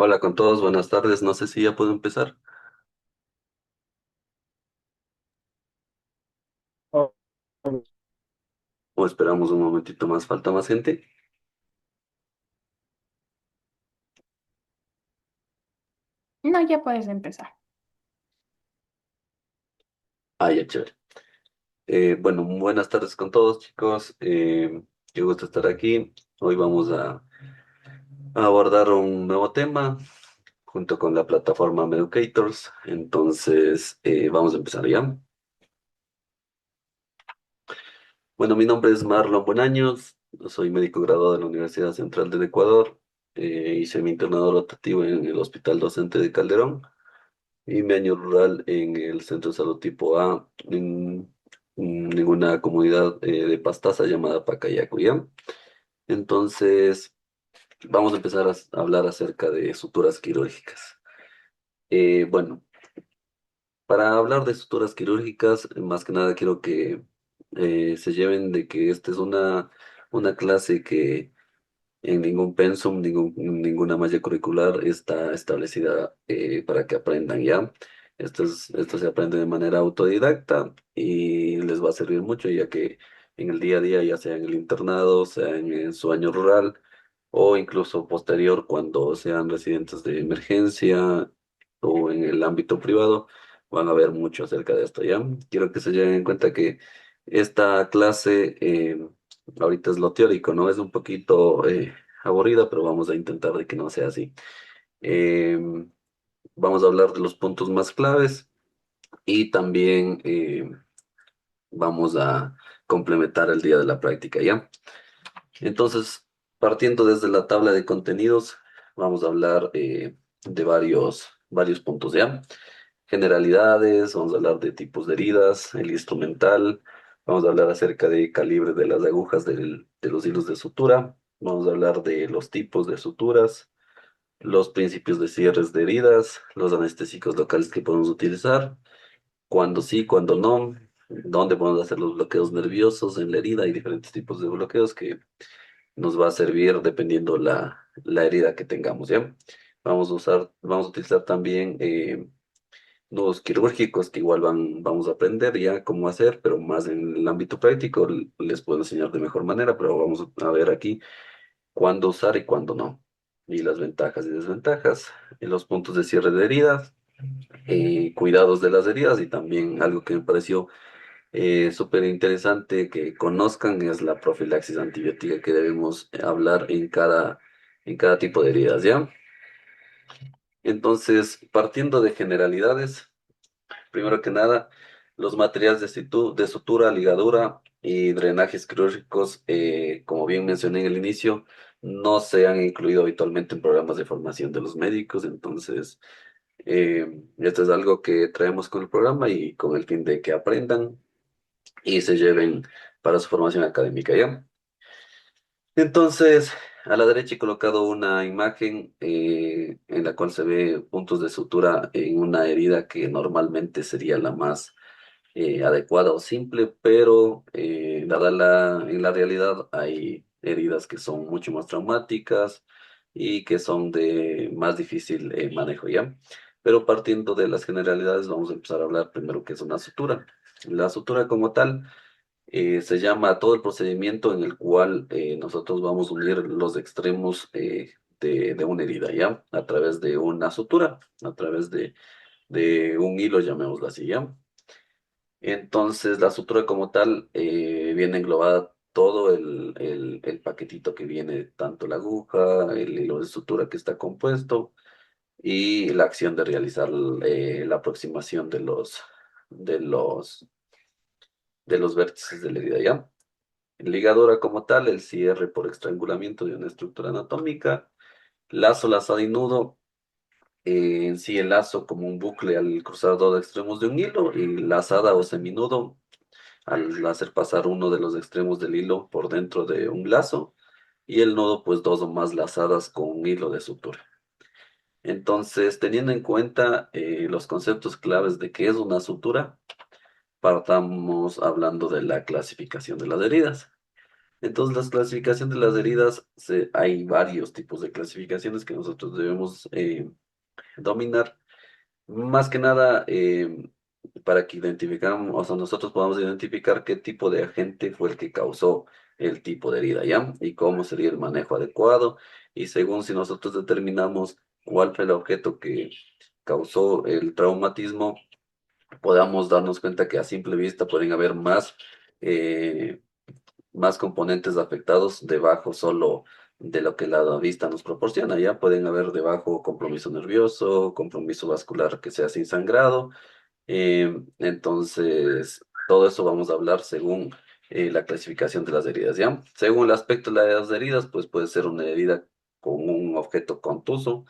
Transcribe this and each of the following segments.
Hola con todos, buenas tardes. No sé si ya puedo empezar Oh, o esperamos un momentito más. ¿Falta más gente? no, ya puedes empezar. Ah, ya, chévere. Bueno, buenas tardes con todos, chicos. Qué gusto estar aquí. Hoy vamos a abordar un nuevo tema junto con la plataforma Meducators. Entonces, vamos a empezar ya. Bueno, mi nombre es Marlon Buenaños. Soy médico graduado de la Universidad Central del Ecuador. Hice mi internado rotativo en el Hospital Docente de Calderón y mi año rural en el Centro de Salud Tipo A, en una comunidad de Pastaza llamada Pacayacuyá. Entonces, vamos a empezar a hablar acerca de suturas quirúrgicas. Bueno, para hablar de suturas quirúrgicas, más que nada quiero que se lleven de que esta es una clase que en ningún pensum, ninguna malla curricular está establecida para que aprendan ya. Esto se aprende de manera autodidacta y les va a servir mucho ya que en el día a día, ya sea en el internado, sea en su año rural o incluso posterior cuando sean residentes de emergencia o en el ámbito privado, van a ver mucho acerca de esto ya. Quiero que se lleven en cuenta que esta clase ahorita es lo teórico, ¿no? Es un poquito aburrida, pero vamos a intentar de que no sea así. Vamos a hablar de los puntos más claves y también vamos a complementar el día de la práctica, ¿ya? Entonces, partiendo desde la tabla de contenidos, vamos a hablar de varios puntos, ¿ya? Generalidades, vamos a hablar de tipos de heridas, el instrumental, vamos a hablar acerca de calibre de las agujas de los hilos de sutura, vamos a hablar de los tipos de suturas, los principios de cierres de heridas, los anestésicos locales que podemos utilizar, cuándo sí, cuándo no, dónde podemos hacer los bloqueos nerviosos en la herida y diferentes tipos de bloqueos que nos va a servir dependiendo la herida que tengamos, ¿ya? Vamos a utilizar también nudos quirúrgicos que igual vamos a aprender ya cómo hacer, pero más en el ámbito práctico les puedo enseñar de mejor manera, pero vamos a ver aquí cuándo usar y cuándo no. Y las ventajas y desventajas, y los puntos de cierre de heridas, cuidados de las heridas y también algo que me pareció súper interesante que conozcan es la profilaxis antibiótica que debemos hablar en cada tipo de heridas, ¿ya? Entonces, partiendo de generalidades, primero que nada, los materiales de sutura, ligadura y drenajes quirúrgicos, como bien mencioné en el inicio, no se han incluido habitualmente en programas de formación de los médicos, entonces esto es algo que traemos con el programa y con el fin de que aprendan y se lleven para su formación académica, ¿ya? Entonces, a la derecha he colocado una imagen en la cual se ve puntos de sutura en una herida que normalmente sería la más adecuada o simple, pero en la realidad hay heridas que son mucho más traumáticas y que son de más difícil manejo, ¿ya? Pero partiendo de las generalidades, vamos a empezar a hablar primero qué es una sutura. La sutura como tal se llama todo el procedimiento en el cual nosotros vamos a unir los extremos de una herida, ¿ya? A través de una sutura, a través de un hilo, llamémoslo así, ¿ya? Entonces, la sutura como tal viene englobada todo el paquetito que viene, tanto la aguja, el hilo de sutura que está compuesto y la acción de realizar la aproximación de los, de los vértices de la herida, ¿ya? Ligadura como tal, el cierre por estrangulamiento de una estructura anatómica, lazo, lazada y nudo, en sí el lazo como un bucle al cruzar dos extremos de un hilo y lazada o seminudo al hacer pasar uno de los extremos del hilo por dentro de un lazo y el nudo pues dos o más lazadas con un hilo de sutura. Entonces, teniendo en cuenta los conceptos claves de qué es una sutura, partamos hablando de la clasificación de las heridas. Entonces, las clasificaciones de las heridas, hay varios tipos de clasificaciones que nosotros debemos dominar. Más que nada, para que identificamos, o sea, nosotros podamos identificar qué tipo de agente fue el que causó el tipo de herida, ¿ya? Y cómo sería el manejo adecuado. Y según si nosotros determinamos cuál fue el objeto que causó el traumatismo, podamos darnos cuenta que a simple vista pueden haber eh, más componentes afectados debajo solo de lo que la vista nos proporciona. Ya pueden haber debajo compromiso nervioso, compromiso vascular que sea sin sangrado. Entonces, todo eso vamos a hablar según la clasificación de las heridas, ¿ya? Según el aspecto de las heridas, pues puede ser una herida con un objeto contuso,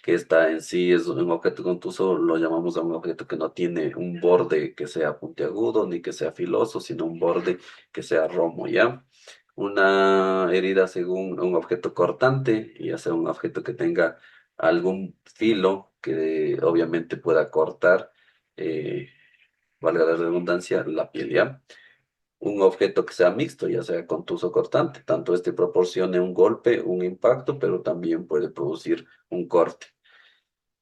que está en sí es un objeto contuso, lo llamamos a un objeto que no tiene un borde que sea puntiagudo ni que sea filoso, sino un borde que sea romo, ¿ya? Una herida según un objeto cortante, ya sea un objeto que tenga algún filo que obviamente pueda cortar, eh, valga la redundancia, la piel, ¿ya? Un objeto que sea mixto, ya sea contuso o cortante, tanto este proporcione un golpe, un impacto, pero también puede producir un corte.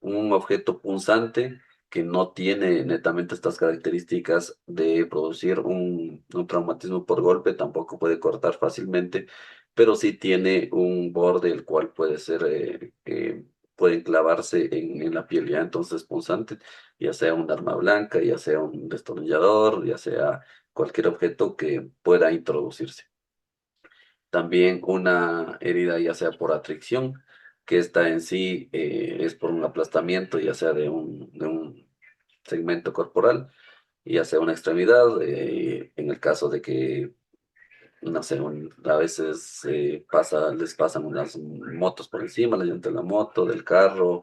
Un objeto punzante que no tiene netamente estas características de producir un traumatismo por golpe, tampoco puede cortar fácilmente, pero sí tiene un borde el cual puede ser, puede clavarse en la piel ya. Entonces punzante, ya sea un arma blanca, ya sea un destornillador, ya sea cualquier objeto que pueda introducirse. También una herida ya sea por atracción, que esta en sí es por un aplastamiento, ya sea de un segmento corporal, ya sea una extremidad, en el caso de que, no sé, a veces les pasan unas motos por encima, la llanta de la moto, del carro,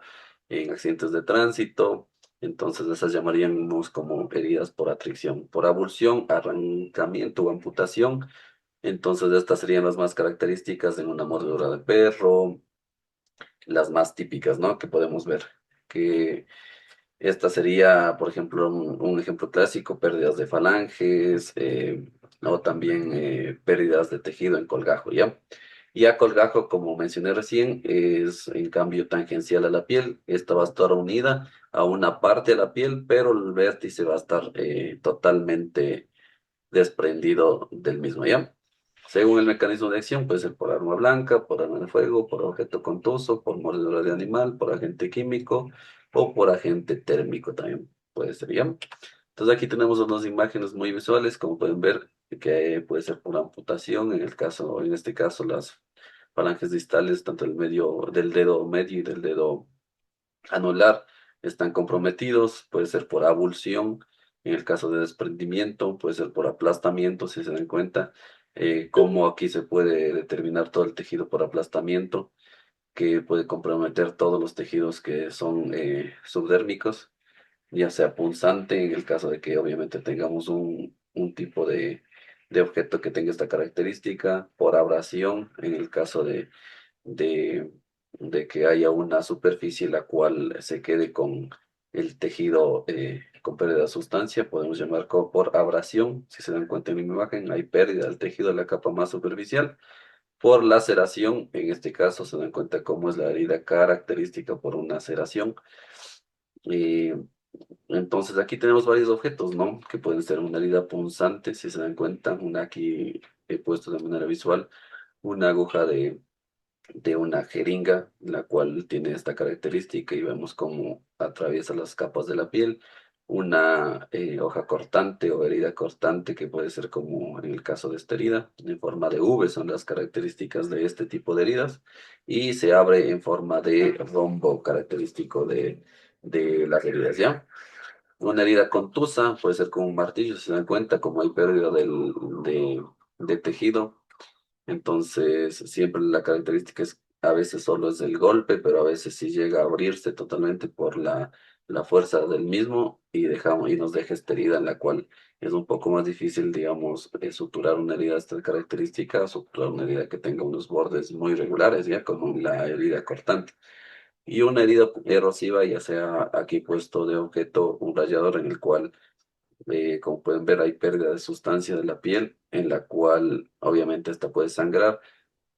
en accidentes de tránsito. Entonces esas llamaríamos como heridas por atracción. Por abulsión, arrancamiento o amputación, entonces, estas serían las más características en una mordedura de perro, las más típicas, ¿no? Que podemos ver. Que esta sería, por ejemplo, un ejemplo clásico, pérdidas de falanges, o también pérdidas de tejido en colgajo, ¿ya? Y a colgajo, como mencioné recién, es en cambio tangencial a la piel. Esta va a estar unida a una parte de la piel, pero el vértice va a estar totalmente desprendido del mismo, ¿ya? Según el mecanismo de acción, puede ser por arma blanca, por arma de fuego, por objeto contuso, por mordedura de animal, por agente químico o por agente térmico también puede ser, ¿ya? Entonces aquí tenemos unas imágenes muy visuales, como pueden ver, que puede ser por amputación, en este caso, las falanges distales, tanto el medio, del dedo medio y del dedo anular están comprometidos, puede ser por abulsión, en el caso de desprendimiento, puede ser por aplastamiento, si se dan cuenta, cómo aquí se puede determinar todo el tejido por aplastamiento, que puede comprometer todos los tejidos que son subdérmicos, ya sea punzante, en el caso de que obviamente tengamos un tipo de objeto que tenga esta característica, por abrasión, en el caso de, de que haya una superficie la cual se quede con el tejido con pérdida de sustancia, podemos llamar por abrasión. Si se dan cuenta en la imagen, hay pérdida del tejido de la capa más superficial. Por laceración, en este caso se dan cuenta cómo es la herida característica por una laceración. Eh, entonces aquí tenemos varios objetos, ¿no? Que pueden ser una herida punzante, si se dan cuenta, una aquí he puesto de manera visual, una aguja de una jeringa, la cual tiene esta característica y vemos cómo atraviesa las capas de la piel. Una hoja cortante o herida cortante que puede ser como en el caso de esta herida, en forma de V son las características de este tipo de heridas y se abre en forma de rombo característico de las heridas, ¿ya? Una herida contusa puede ser con un martillo, si se dan cuenta, como hay pérdida de tejido, entonces, siempre la característica es, a veces solo es el golpe, pero a veces sí llega a abrirse totalmente por la fuerza del mismo y y nos deja esta herida en la cual es un poco más difícil, digamos, suturar una herida de estas características, suturar una herida que tenga unos bordes muy regulares, ya como la herida cortante. Y una herida erosiva, ya sea aquí puesto de objeto un rayador en el cual Como pueden ver, hay pérdida de sustancia de la piel, en la cual obviamente esta puede sangrar,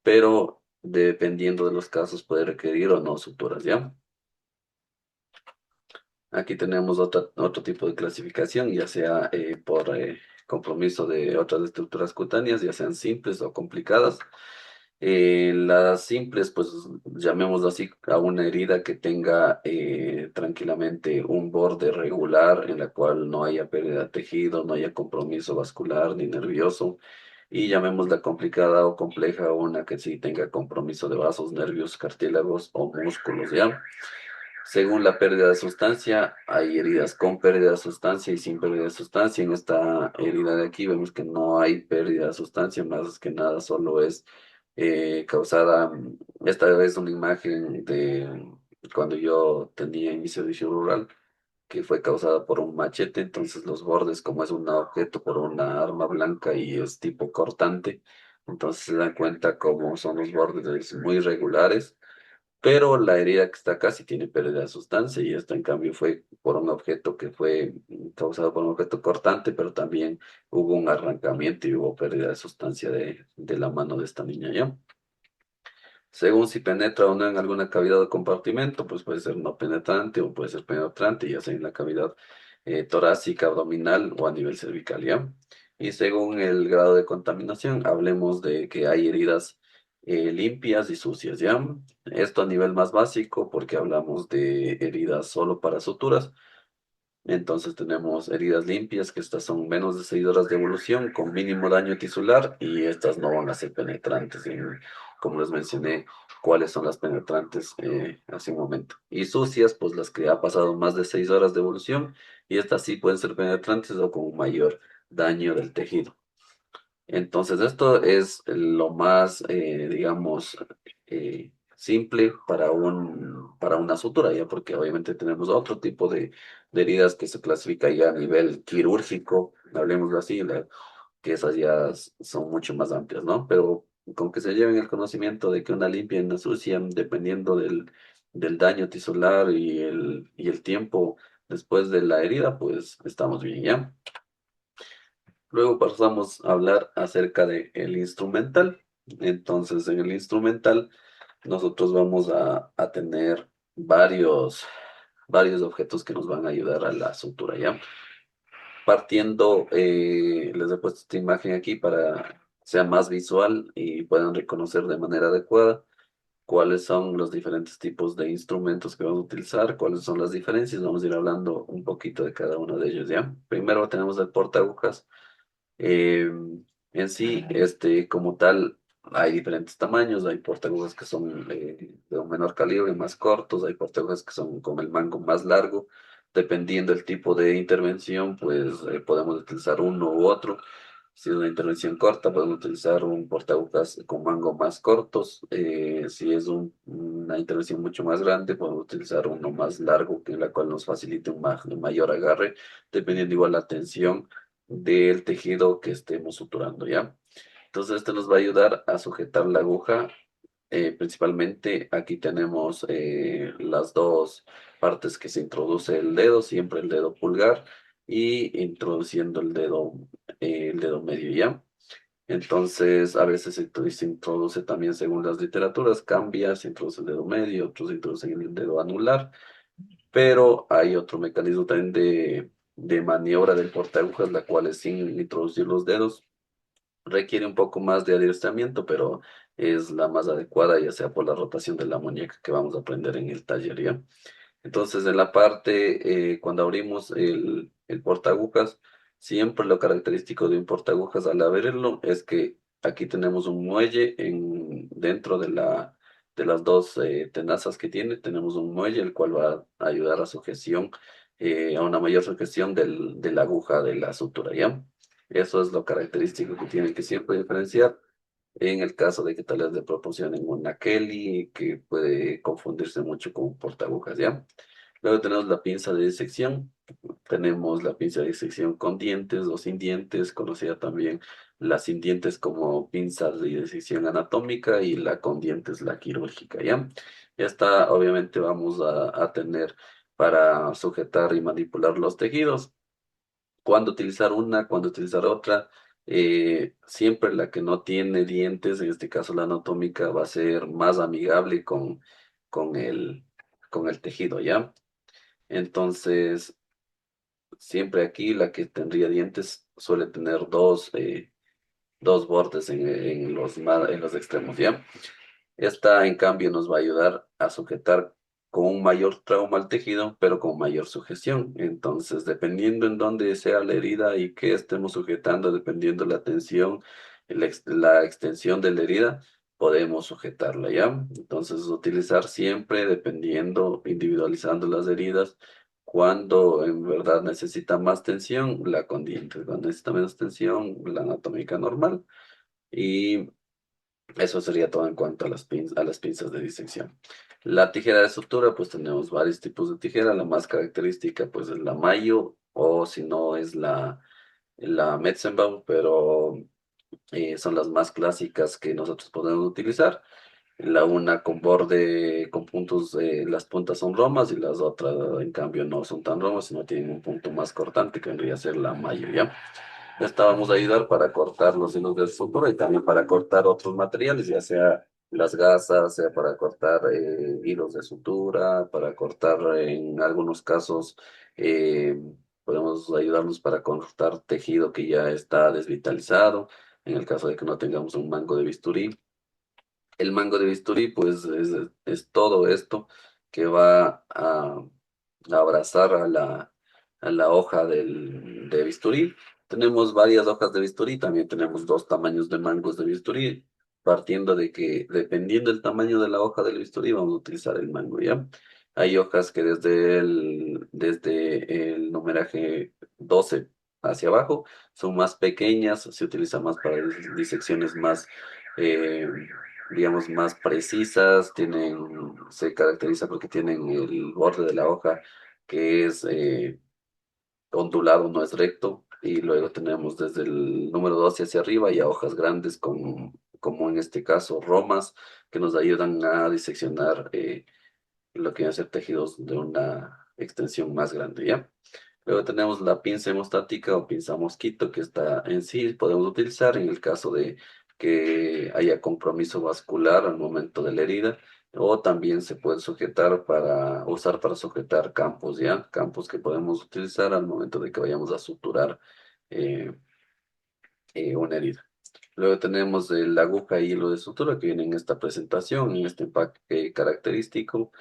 pero dependiendo de los casos puede requerir o no suturas, ¿ya? Aquí tenemos otro tipo de clasificación, ya sea por compromiso de otras estructuras cutáneas, ya sean simples o complicadas. Las simples, pues llamémoslo así, a una herida que tenga tranquilamente un borde regular en la cual no haya pérdida de tejido, no haya compromiso vascular ni nervioso. Y llamémosla complicada o compleja, una que sí tenga compromiso de vasos, nervios, cartílagos o músculos, ¿ya? Según la pérdida de sustancia, hay heridas con pérdida de sustancia y sin pérdida de sustancia. En esta herida de aquí vemos que no hay pérdida de sustancia, más que nada solo es causada, esta vez una imagen de cuando yo tenía inicio de visión rural, que fue causada por un machete, entonces los bordes, como es un objeto por una arma blanca y es tipo cortante, entonces se dan cuenta cómo son los bordes muy regulares, pero la herida que está acá sí tiene pérdida de sustancia y esto en cambio fue por un objeto que fue causado por un objeto cortante, pero también hubo un arrancamiento y hubo pérdida de sustancia de la mano de esta niña, ¿ya? Según si penetra o no en alguna cavidad o compartimento, pues puede ser no penetrante o puede ser penetrante, ya sea en la cavidad torácica, abdominal o a nivel cervical, ¿ya? Y según el grado de contaminación, hablemos de que hay heridas limpias y sucias, ¿ya? Esto a nivel más básico, porque hablamos de heridas solo para suturas. Entonces tenemos heridas limpias, que estas son menos de 6 horas de evolución, con mínimo daño tisular, y estas no van a ser penetrantes, como les mencioné, cuáles son las penetrantes hace un momento. Y sucias, pues las que ha pasado más de 6 horas de evolución, y estas sí pueden ser penetrantes o con un mayor daño del tejido. Entonces, esto es lo más, digamos, simple para una sutura, ya, porque obviamente tenemos otro tipo de heridas que se clasifica ya a nivel quirúrgico, hablemoslo así, que esas ya son mucho más amplias, ¿no? Pero con que se lleven el conocimiento de que una limpia y una sucia, dependiendo del daño tisular y el tiempo después de la herida, pues estamos bien, ¿ya? Luego pasamos a hablar acerca del instrumental. Entonces, en el instrumental, nosotros vamos a tener varios objetos que nos van a ayudar a la sutura, ¿ya? Partiendo, les he puesto esta imagen aquí para que sea más visual y puedan reconocer de manera adecuada cuáles son los diferentes tipos de instrumentos que vamos a utilizar, cuáles son las diferencias. Vamos a ir hablando un poquito de cada uno de ellos, ¿ya? Primero tenemos el portaagujas. Eh, en sí, como tal, hay diferentes tamaños, hay portaagujas que son de un menor calibre, más cortos, hay portaagujas que son con el mango más largo. Dependiendo del tipo de intervención, pues podemos utilizar uno u otro. Si es una intervención corta, podemos utilizar un portaagujas con mango más cortos. Si es una intervención mucho más grande, podemos utilizar uno más largo, que en la cual nos facilite un mayor agarre, dependiendo igual la tensión del tejido que estemos suturando, ¿ya? Entonces, este nos va a ayudar a sujetar la aguja. Principalmente aquí tenemos las dos partes que se introduce el dedo, siempre el dedo pulgar y introduciendo el dedo medio, ¿ya? Entonces, a veces se introduce también según las literaturas, cambia, se introduce el dedo medio, otros introducen el dedo anular, pero hay otro mecanismo también de maniobra del portaagujas, la cual es sin introducir los dedos. Requiere un poco más de adiestramiento, pero es la más adecuada, ya sea por la rotación de la muñeca que vamos a aprender en el taller, ¿ya? Entonces, en la parte, cuando abrimos el portaagujas, siempre lo característico de un portaagujas al abrirlo es que aquí tenemos un muelle dentro de las dos tenazas que tiene, tenemos un muelle el cual va a ayudar a sujeción, a una mayor sujeción de la aguja de la sutura, ¿ya? Eso es lo característico que tiene que siempre diferenciar. En el caso de que tal vez le proporcionen una Kelly, que puede confundirse mucho con un portaagujas, ¿ya? Luego tenemos la pinza de disección. Tenemos la pinza de disección con dientes o sin dientes, conocida también las sin dientes como pinzas de disección anatómica y la con dientes, la quirúrgica, ¿ya? Esta obviamente vamos a tener para sujetar y manipular los tejidos. cuándo utilizar una, cuándo utilizar otra. Siempre la que no tiene dientes, en este caso la anatómica, va a ser más amigable con con el tejido, ¿ya? Entonces, siempre aquí la que tendría dientes suele tener dos bordes en los extremos, ¿ya? Esta, en cambio, nos va a ayudar a sujetar con un mayor trauma al tejido, pero con mayor sujeción. Entonces, dependiendo en dónde sea la herida y qué estemos sujetando, dependiendo la tensión, la extensión de la herida, podemos sujetarla, ¿ya? Entonces, utilizar siempre, dependiendo, individualizando las heridas, cuando en verdad necesita más tensión, la con dientes, cuando necesita menos tensión, la anatómica normal. Y eso sería todo en cuanto a a las pinzas de disección. La tijera de sutura, pues tenemos varios tipos de tijera. La más característica, pues es la Mayo o si no es la Metzenbaum, pero son las más clásicas que nosotros podemos utilizar. La una con borde, con puntos, las puntas son romas y las otras, en cambio, no son tan romas, sino tienen un punto más cortante que vendría a ser la Mayo, ¿ya? Esta vamos a ayudar para cortar los hilos del futuro y también para cortar otros materiales, ya sea las gasas, sea para cortar hilos de sutura, para cortar en algunos casos, eh, podemos ayudarnos para cortar tejido que ya está desvitalizado, en el caso de que no tengamos un mango de bisturí. El mango de bisturí, pues es todo esto que va a abrazar a a la hoja de bisturí. Tenemos varias hojas de bisturí, también tenemos dos tamaños de mangos de bisturí, partiendo de que dependiendo del tamaño de la hoja del bisturí vamos a utilizar el mango, ¿ya? Hay hojas que desde el numeraje 12 hacia abajo son más pequeñas, se utiliza más para disecciones más... eh, digamos, más precisas, se caracteriza porque tienen el borde de la hoja que es ondulado, no es recto, y luego tenemos desde el número 12 hacia arriba ya hojas grandes como en este caso romas, que nos ayudan a diseccionar lo que van a ser tejidos de una extensión más grande, ¿ya? Luego tenemos la pinza hemostática o pinza mosquito que está en sí, podemos utilizar en el caso de que haya compromiso vascular al momento de la herida, o también se puede usar para sujetar campos, ¿ya? Campos que podemos utilizar al momento de que vayamos a suturar eh, una herida. Luego tenemos la aguja y hilo de sutura que viene en esta presentación, en este empaque característico.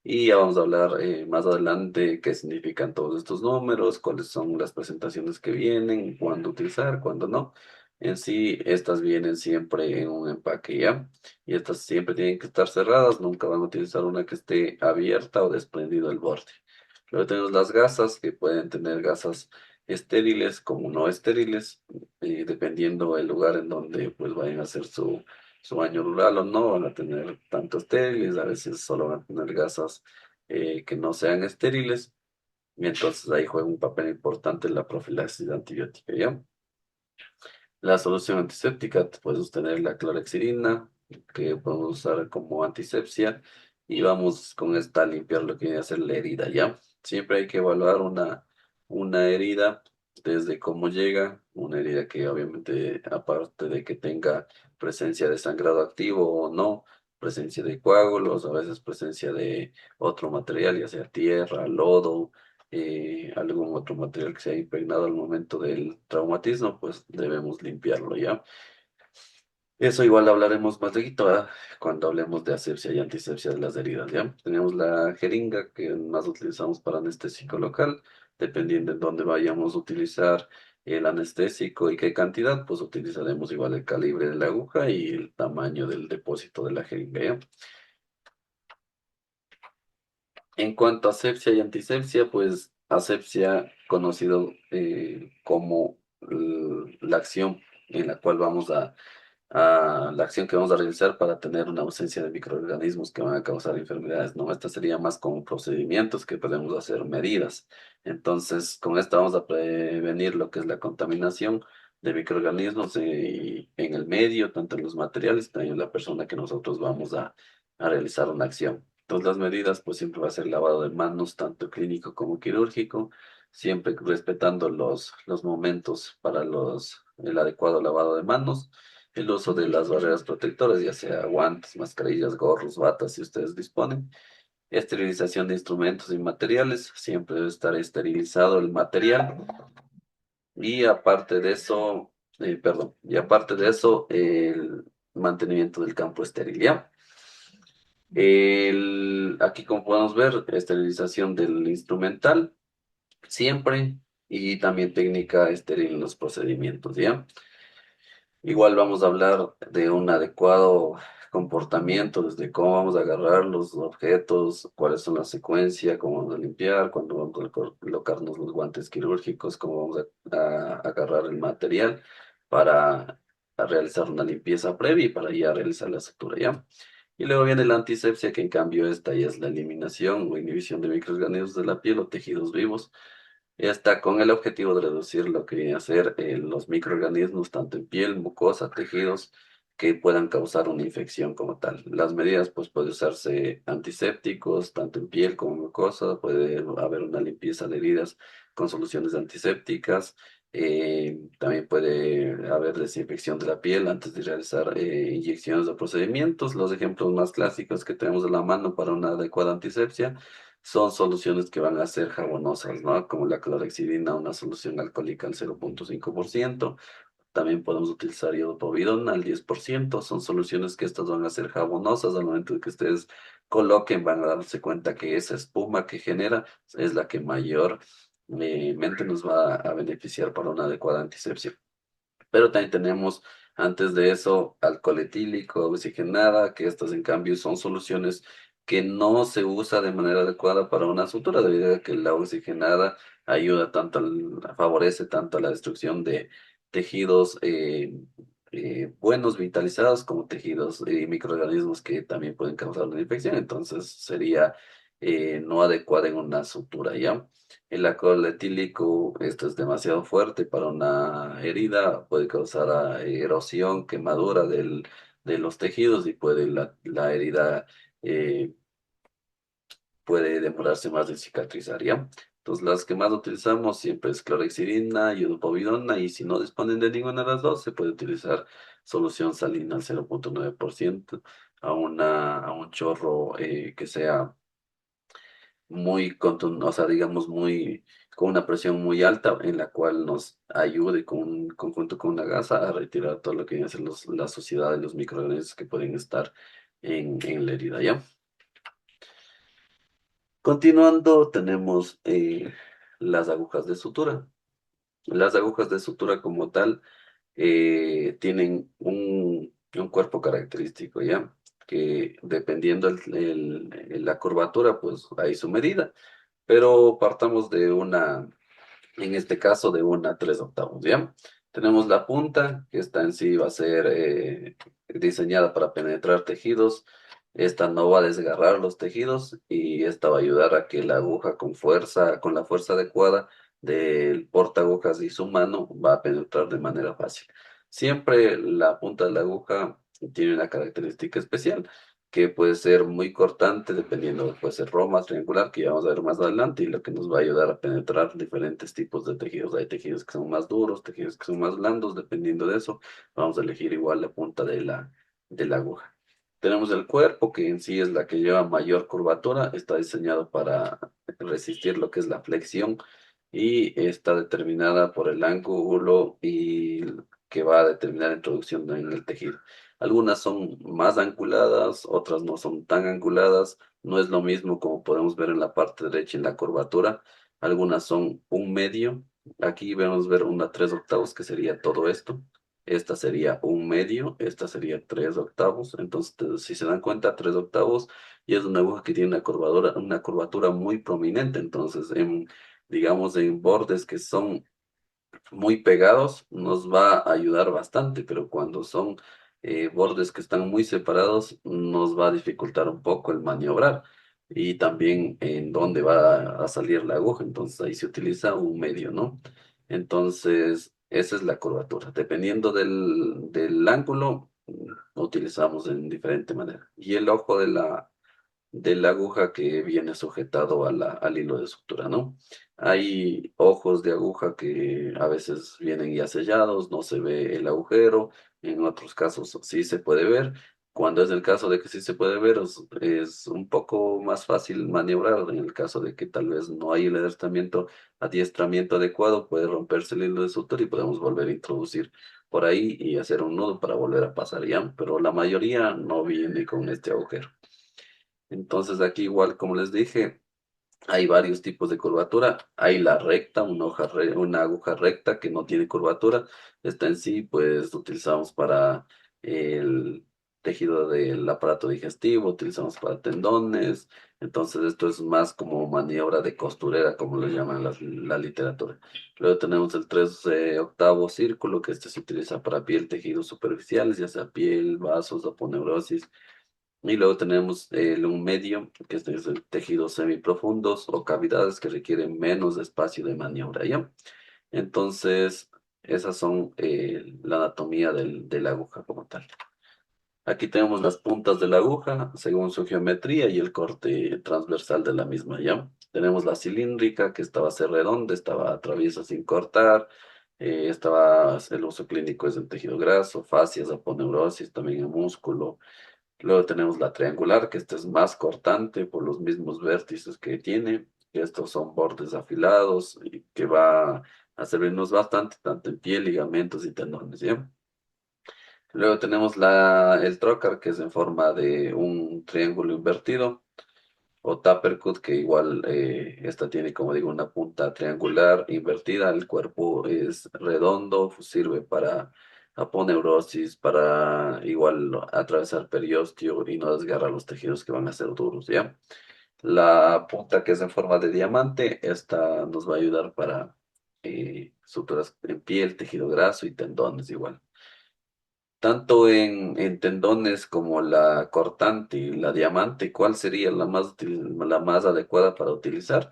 Y ya vamos a hablar más adelante qué significan todos estos números, cuáles son las presentaciones que vienen, cuándo utilizar, cuándo no. En sí, estas vienen siempre en un empaque, ¿ya? Y estas siempre tienen que estar cerradas, nunca van a utilizar una que esté abierta o desprendido el borde. Luego tenemos las gasas, que pueden tener gasas estériles como no estériles, dependiendo el lugar en donde pues vayan a hacer su baño rural o no, van a tener tanto estériles, a veces solo van a tener gasas que no sean estériles, y entonces ahí juega un papel importante la profilaxis antibiótica, ¿ya? La solución antiséptica, puedes tener la clorexidina, que podemos usar como antisepsia, y vamos con esta a limpiar lo que viene a ser la herida, ¿ya? Siempre hay que evaluar una herida desde cómo llega, una herida que obviamente, aparte de que tenga presencia de sangrado activo o no, presencia de coágulos, a veces presencia de otro material, ya sea tierra, lodo, algún otro material que se haya impregnado al momento del traumatismo, pues debemos limpiarlo, ¿ya? Eso igual hablaremos más de cuando hablemos de asepsia y antisepsia de las heridas, ¿ya? Tenemos la jeringa que más utilizamos para anestésico local, dependiendo en dónde vayamos a utilizar el anestésico y qué cantidad, pues utilizaremos igual el calibre de la aguja y el tamaño del depósito de la jeringa, ¿ya? En cuanto a asepsia y antisepsia, pues asepsia conocido como la acción en la cual la acción que vamos a realizar para tener una ausencia de microorganismos que van a causar enfermedades, ¿no? Esta sería más como procedimientos que podemos hacer medidas. Entonces, con esta vamos a prevenir lo que es la contaminación de microorganismos en el medio, tanto en los materiales, también en la persona que nosotros vamos a realizar una acción. Entonces las medidas pues siempre va a ser lavado de manos, tanto clínico como quirúrgico, siempre respetando los momentos para el adecuado lavado de manos, el uso de las barreras protectoras, ya sea guantes, mascarillas, gorros, batas, si ustedes disponen. Esterilización de instrumentos y materiales, siempre debe estar esterilizado el material. Y aparte de eso, perdón, y aparte de eso, el mantenimiento del campo estéril, ¿ya? Aquí como podemos ver, esterilización del instrumental, siempre, y también técnica estéril en los procedimientos, ¿ya? Igual vamos a hablar de un adecuado comportamiento, desde cómo vamos a agarrar los objetos, cuáles son la secuencia, cómo vamos a limpiar, cuándo vamos a colocarnos los guantes quirúrgicos, cómo vamos a agarrar el material para realizar una limpieza previa y para ya realizar la sutura, ¿ya? Y luego viene la antisepsia, que en cambio esta ya es la eliminación o inhibición de microorganismos de la piel o tejidos vivos. Está con el objetivo de reducir lo que viene a ser los microorganismos, tanto en piel, mucosa, tejidos, que puedan causar una infección como tal. Las medidas, pues puede usarse antisépticos, tanto en piel como en mucosa, puede haber una limpieza de heridas con soluciones antisépticas, también puede haber desinfección de la piel antes de realizar inyecciones o procedimientos. Los ejemplos más clásicos que tenemos a la mano para una adecuada antisepsia son soluciones que van a ser jabonosas, ¿no? Como la clorhexidina, una solución alcohólica al 0,5%. También podemos utilizar iodopovidona al 10%. Son soluciones que estas van a ser jabonosas. Al momento de que ustedes coloquen, van a darse cuenta que esa espuma que genera es la que mayor mente nos va a beneficiar para una adecuada antisepsia. Pero también tenemos, antes de eso, alcohol etílico, oxigenada, que estas en cambio son soluciones que no se usa de manera adecuada para una sutura, debido a que la oxigenada ayuda tanto, favorece tanto a la destrucción de tejidos buenos, vitalizados, como tejidos y microorganismos que también pueden causar una infección. Entonces sería no adecuada en una sutura, ¿ya? El alcohol etílico, esto es demasiado fuerte para una herida, puede causar erosión, quemadura de los tejidos y puede la herida eh, puede demorarse más en cicatrizar, ¿ya? Entonces, las que más utilizamos siempre es clorhexidina, iodopovidona, y si no disponen de ninguna de las dos, se puede utilizar solución salina al 0,9% a un chorro que sea muy o sea, digamos, muy, con una presión muy alta, en la cual nos ayude con un conjunto con una gasa a retirar todo lo que viene a ser la suciedad de los microorganismos que pueden estar en la herida, ¿ya? Continuando, tenemos las agujas de sutura. Las agujas de sutura como tal tienen un cuerpo característico, ¿ya? Que dependiendo la curvatura, pues hay su medida. Pero partamos de una, en este caso, de una 3/8, ¿ya? Tenemos la punta, que esta en sí va a ser diseñada para penetrar tejidos. Esta no va a desgarrar los tejidos y esta va a ayudar a que la aguja con fuerza, con la fuerza adecuada del porta agujas y su mano, va a penetrar de manera fácil. Siempre la punta de la aguja tiene una característica especial que puede ser muy cortante, dependiendo, puede ser roma, triangular, que ya vamos a ver más adelante, y lo que nos va a ayudar a penetrar diferentes tipos de tejidos. Hay tejidos que son más duros, tejidos que son más blandos, dependiendo de eso, vamos a elegir igual la punta de la aguja. Tenemos el cuerpo, que en sí es la que lleva mayor curvatura, está diseñado para resistir lo que es la flexión y está determinada por el ángulo y que va a determinar la introducción en el tejido. Algunas son más anguladas, otras no son tan anguladas. No es lo mismo como podemos ver en la parte derecha en la curvatura. Algunas son un medio. Aquí vamos a ver una 3/8, que sería todo esto. Esta sería un medio, esta sería 3/8. Entonces, si se dan cuenta, 3/8 y es una aguja que tiene una curvatura muy prominente. Entonces, digamos, en bordes que son muy pegados nos va a ayudar bastante, pero cuando son bordes que están muy separados nos va a dificultar un poco el maniobrar y también en dónde va a salir la aguja. Entonces ahí se utiliza un medio, ¿no? Entonces esa es la curvatura. Dependiendo del ángulo, utilizamos en diferente manera. Y el ojo de la aguja que viene sujetado a al hilo de sutura, ¿no? Hay ojos de aguja que a veces vienen ya sellados, no se ve el agujero, en otros casos sí se puede ver. Cuando es el caso de que sí se puede ver, es un poco más fácil maniobrar. En el caso de que tal vez no hay el adiestramiento adecuado, puede romperse el hilo de sutura y podemos volver a introducir por ahí y hacer un nudo para volver a pasar ya. Pero la mayoría no viene con este agujero. Entonces aquí igual, como les dije, hay varios tipos de curvatura. Hay la recta, una aguja recta que no tiene curvatura. Esta en sí, pues utilizamos para el tejido del aparato digestivo, utilizamos para tendones. Entonces esto es más como maniobra de costurera, como lo llaman la literatura. Luego tenemos el 3/8 círculo, que este se utiliza para piel, tejidos superficiales, ya sea piel, vasos, aponeurosis. Y luego tenemos un medio, que este es el tejidos semiprofundos o cavidades que requieren menos espacio de maniobra, ¿ya? Entonces, esas son la anatomía de la aguja como tal. Aquí tenemos las puntas de la aguja según su geometría y el corte transversal de la misma, ¿ya? Tenemos la cilíndrica, que esta va a ser redonda, esta va a traviesa sin cortar, el uso clínico es en tejido graso, fascias, aponeurosis, también en músculo. Luego tenemos la triangular, que esta es más cortante por los mismos vértices que tiene. Que estos son bordes afilados y que va a servirnos bastante, tanto en piel, ligamentos y tendones, ¿ya? Luego tenemos el trocar, que es en forma de un triángulo invertido, o tupper cut, que igual esta tiene, como digo, una punta triangular invertida. El cuerpo es redondo, sirve para aponeurosis, para igual atravesar periósteo y no desgarra los tejidos que van a ser duros, ¿ya? La punta que es en forma de diamante, esta nos va a ayudar para suturas en piel, tejido graso y tendones igual. Tanto en tendones como la cortante y la diamante, ¿cuál sería la más adecuada para utilizar?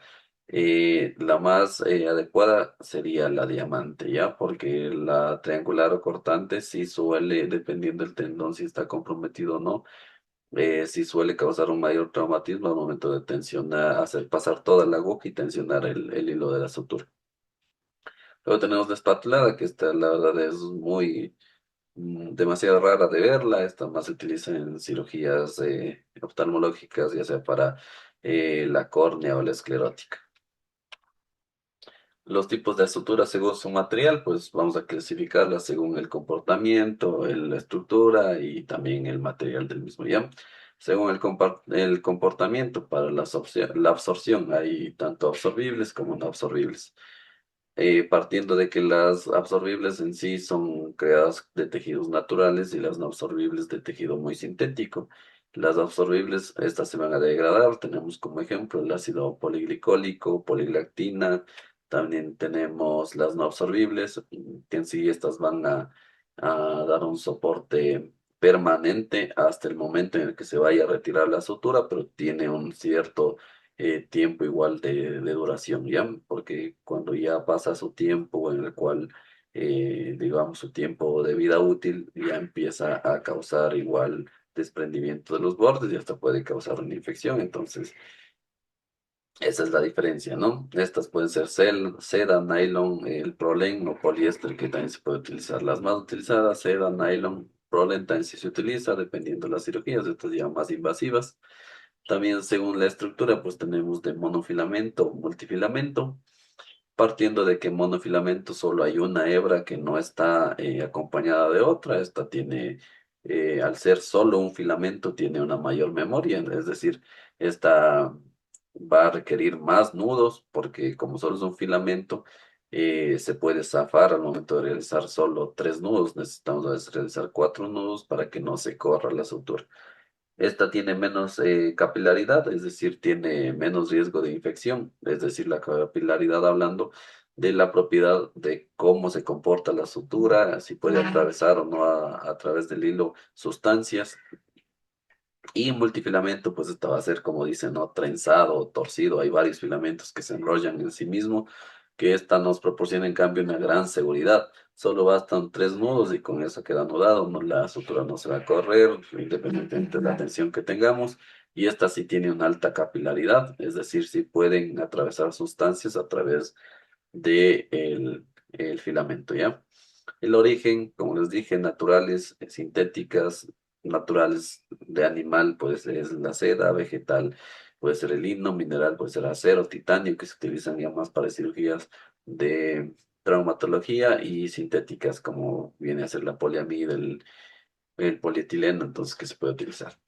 La más adecuada sería la diamante, ¿ya? Porque la triangular o cortante sí suele, dependiendo del tendón, si está comprometido o no, sí suele causar un mayor traumatismo al momento de tensionar, hacer pasar toda la aguja y tensionar el hilo de la sutura. Luego tenemos la espatulada, que esta la verdad es demasiado rara de verla. Esta más se utiliza en cirugías oftalmológicas, ya sea para la córnea o la esclerótica. Los tipos de suturas según su material, pues vamos a clasificarlas según el comportamiento, la estructura y también el material del mismo, ¿ya? Según el comportamiento, para la absorción hay tanto absorbibles como no absorbibles, partiendo de que las absorbibles en sí son creadas de tejidos naturales y las no absorbibles de tejido muy sintético. Las absorbibles, estas se van a degradar. Tenemos como ejemplo el ácido poliglicólico, poliglicina. También tenemos las no absorbibles, que en sí estas van a dar un soporte permanente hasta el momento en el que se vaya a retirar la sutura, pero tiene un cierto tiempo igual de duración, ¿ya? Porque cuando ya pasa su tiempo en el cual, digamos, su tiempo de vida útil, ya empieza a causar igual desprendimiento de los bordes y hasta puede causar una infección. Entonces, esa es la diferencia, ¿no? Estas pueden ser seda, nylon, el prolen o poliéster, que también se puede utilizar. Las más utilizadas, seda, nylon, prolen también sí se utiliza, dependiendo de las cirugías, estas ya más invasivas. También según la estructura, pues tenemos de monofilamento, multifilamento, partiendo de que monofilamento solo hay una hebra que no está acompañada de otra. Esta tiene, al ser solo un filamento, tiene una mayor memoria, es decir, esta va a requerir más nudos porque como solo es un filamento, se puede zafar al momento de realizar solo 3 nudos. Necesitamos a veces realizar 4 nudos para que no se corra la sutura. Esta tiene menos capilaridad, es decir, tiene menos riesgo de infección, es decir, la capilaridad hablando de la propiedad de cómo se comporta la sutura, si puede atravesar o no a través del hilo sustancias. Y multifilamento, pues esta va a ser, como dicen, ¿no? Trenzado o torcido. Hay varios filamentos que se enrollan en sí mismo, que esta nos proporciona en cambio una gran seguridad. Solo bastan 3 nudos y con eso queda anudado, no, la sutura no se va a correr, independientemente de la tensión que tengamos. y esta sí tiene una alta capilaridad, es decir, sí pueden atravesar sustancias a través de el filamento, ¿ya? El origen, como les dije, naturales, sintéticas, naturales de animal, pues es la seda, vegetal, puede ser el lino, mineral, puede ser acero, titanio, que se utilizan ya más para cirugías de traumatología, y sintéticas, como viene a ser la poliamida, el polietileno, entonces, que se puede utilizar.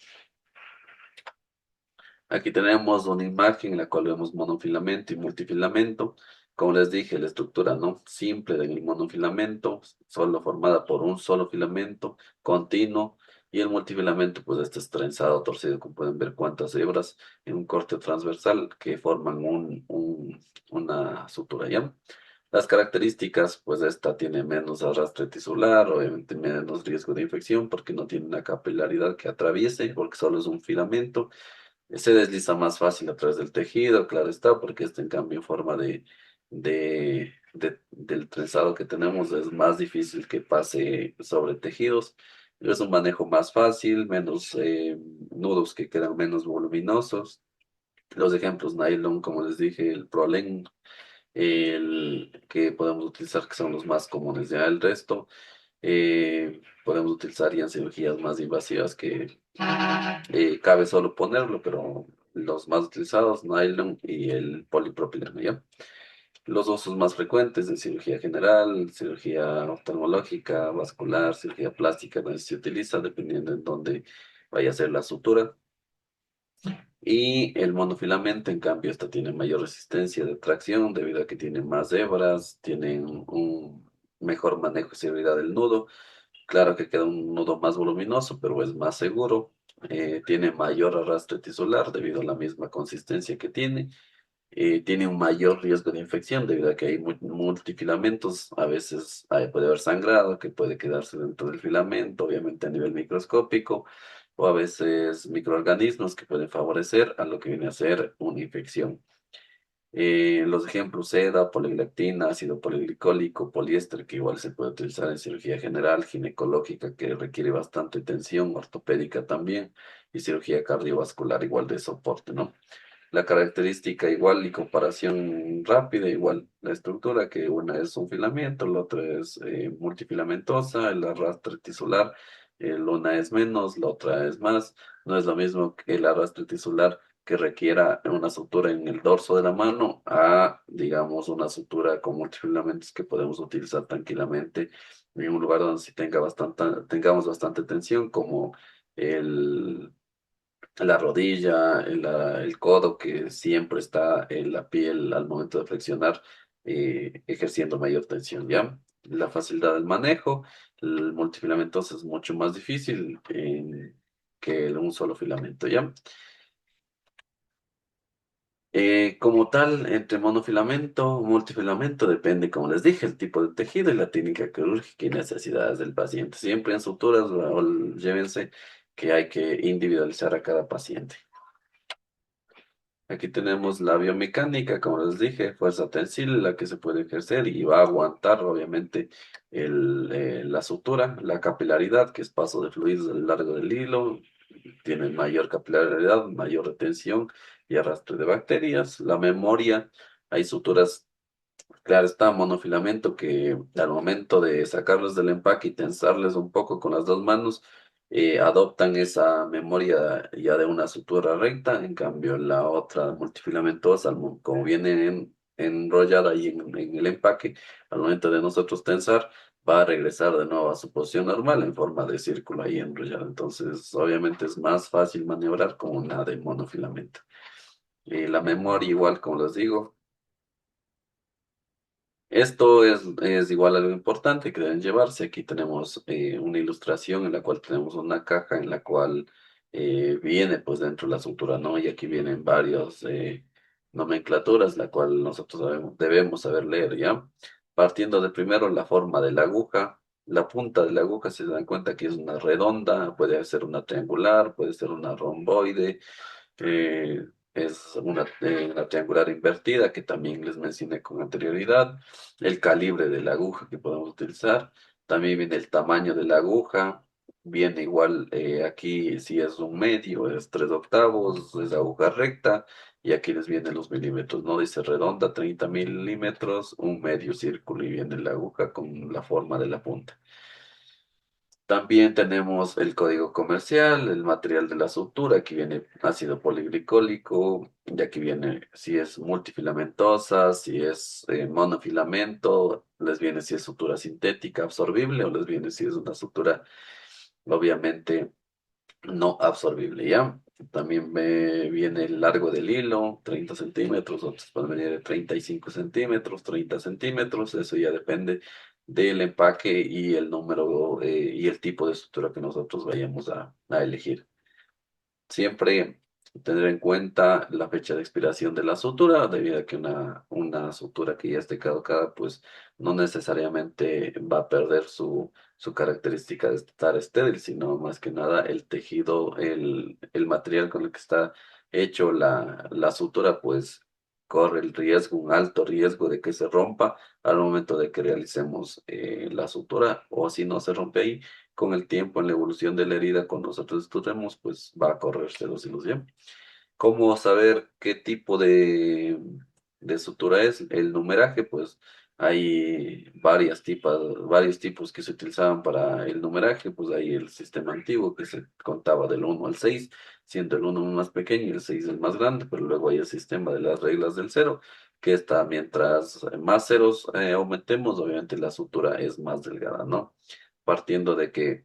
Aquí tenemos una imagen en la cual vemos monofilamento y multifilamento. Como les dije, la estructura no simple del monofilamento, solo formada por un solo filamento continuo, y el multifilamento, pues este es trenzado, torcido, como pueden ver cuántas hebras en un corte transversal que forman una sutura, ¿ya? Las características, pues esta tiene menos arrastre tisular, obviamente menos riesgo de infección porque no tiene una capilaridad que atraviese, porque solo es un filamento. Se desliza más fácil a través del tejido, claro está, porque este en cambio en forma del trenzado que tenemos es más difícil que pase sobre tejidos. Es un manejo más fácil, menos nudos que quedan menos voluminosos. Los ejemplos nylon, como les dije, el Prolen, el que podemos utilizar, que son los más comunes. Ya el resto podemos utilizar ya en cirugías más invasivas que cabe solo ponerlo, pero los más utilizados, nylon y el polipropileno, ¿ya? Los usos más frecuentes en cirugía general, cirugía oftalmológica, vascular, cirugía plástica, donde se utiliza dependiendo en dónde vaya a ser la sutura. Y el monofilamento, en cambio, esta tiene mayor resistencia de tracción debido a que tiene más hebras, tienen un mejor manejo y seguridad del nudo. Claro que queda un nudo más voluminoso, pero es más seguro. Tiene mayor arrastre tisular debido a la misma consistencia que tiene. Tiene un mayor riesgo de infección debido a que hay multifilamentos. A veces puede haber sangrado que puede quedarse dentro del filamento, obviamente a nivel microscópico, o a veces microorganismos que pueden favorecer a lo que viene a ser una infección. Los ejemplos seda, poliglactina, ácido poliglicólico, poliéster, que igual se puede utilizar en cirugía general, ginecológica, que requiere bastante tensión, ortopédica también, y cirugía cardiovascular igual de soporte, ¿no? La característica igual y comparación rápida, igual la estructura, que una es un filamento, la otra es multifilamentosa, el arrastre tisular, una es menos, la otra es más. No es lo mismo que el arrastre tisular que requiera una sutura en el dorso de la mano a, digamos, una sutura con multifilamentos que podemos utilizar tranquilamente en un lugar donde sí tengamos bastante tensión, como el la rodilla, el codo, que siempre está en la piel al momento de flexionar, ejerciendo mayor tensión, ¿ya? La facilidad del manejo, el multifilamentoso es mucho más difícil que un solo filamento, ¿ya? Como tal, entre monofilamento, multifilamento, depende, como les dije, el tipo de tejido y la técnica quirúrgica y necesidades del paciente. Siempre en suturas, llévense que hay que individualizar a cada paciente. Aquí tenemos la biomecánica, como les dije, fuerza tensible, la que se puede ejercer y va a aguantar, obviamente, la sutura, la capilaridad, que es paso de fluidos a lo largo del hilo, tiene mayor capilaridad, mayor retención y arrastre de bacterias. La memoria, hay suturas. Claro, está monofilamento que al momento de sacarlos del empaque y tensarles un poco con las dos manos, adoptan esa memoria ya de una sutura recta. En cambio, la otra multifilamentosa, como viene enrollada ahí en el empaque, al momento de nosotros tensar, va a regresar de nuevo a su posición normal en forma de círculo ahí enrollado. Entonces, obviamente es más fácil maniobrar con una de monofilamento. La memoria, igual, como les digo. Esto es igual algo importante que deben llevarse. Aquí tenemos una ilustración en la cual tenemos una caja en la cual viene pues dentro la sutura, ¿no? Y aquí vienen varias nomenclaturas, la cual nosotros debemos saber leer, ¿ya? Partiendo de primero la forma de la aguja. La punta de la aguja, si se dan cuenta que es una redonda, puede ser una triangular, puede ser una romboide, eh, es una triangular invertida que también les mencioné con anterioridad, el calibre de la aguja que podemos utilizar, también viene el tamaño de la aguja, viene igual, aquí si es un medio, es 3/8, es aguja recta, y aquí les vienen los milímetros, ¿no? Dice redonda, 30 milímetros, un medio círculo, y viene la aguja con la forma de la punta. También tenemos el código comercial, el material de la sutura, aquí viene ácido poliglicólico, y aquí viene si es multifilamentosa, si es monofilamento, les viene si es sutura sintética absorbible o les viene si es una sutura obviamente no absorbible, ¿ya? También me viene el largo del hilo, 30 centímetros, otros pueden venir de 35 centímetros, 30 centímetros, eso ya depende del empaque y el número y el tipo de estructura que nosotros vayamos a elegir. Siempre tener en cuenta la fecha de expiración de la sutura, debido a que una sutura que ya esté caducada, pues no necesariamente va a perder su característica de estar estéril, sino más que nada el tejido, el material con el que está hecho la sutura, pues corre el riesgo, un alto riesgo de que se rompa al momento de que realicemos la sutura, o si no se rompe ahí con el tiempo, en la evolución de la herida, cuando nosotros estudiamos, pues va a correrse la ilusión. ¿Cómo saber qué tipo de sutura es? El numeraje, pues hay varios tipos que se utilizaban para el numeraje, pues hay el sistema antiguo que se contaba del 1 al 6, siendo el 1 más pequeño y el 6 el más grande, pero luego hay el sistema de las reglas del cero, que está mientras más ceros aumentemos, obviamente la sutura es más delgada, ¿no? Partiendo de que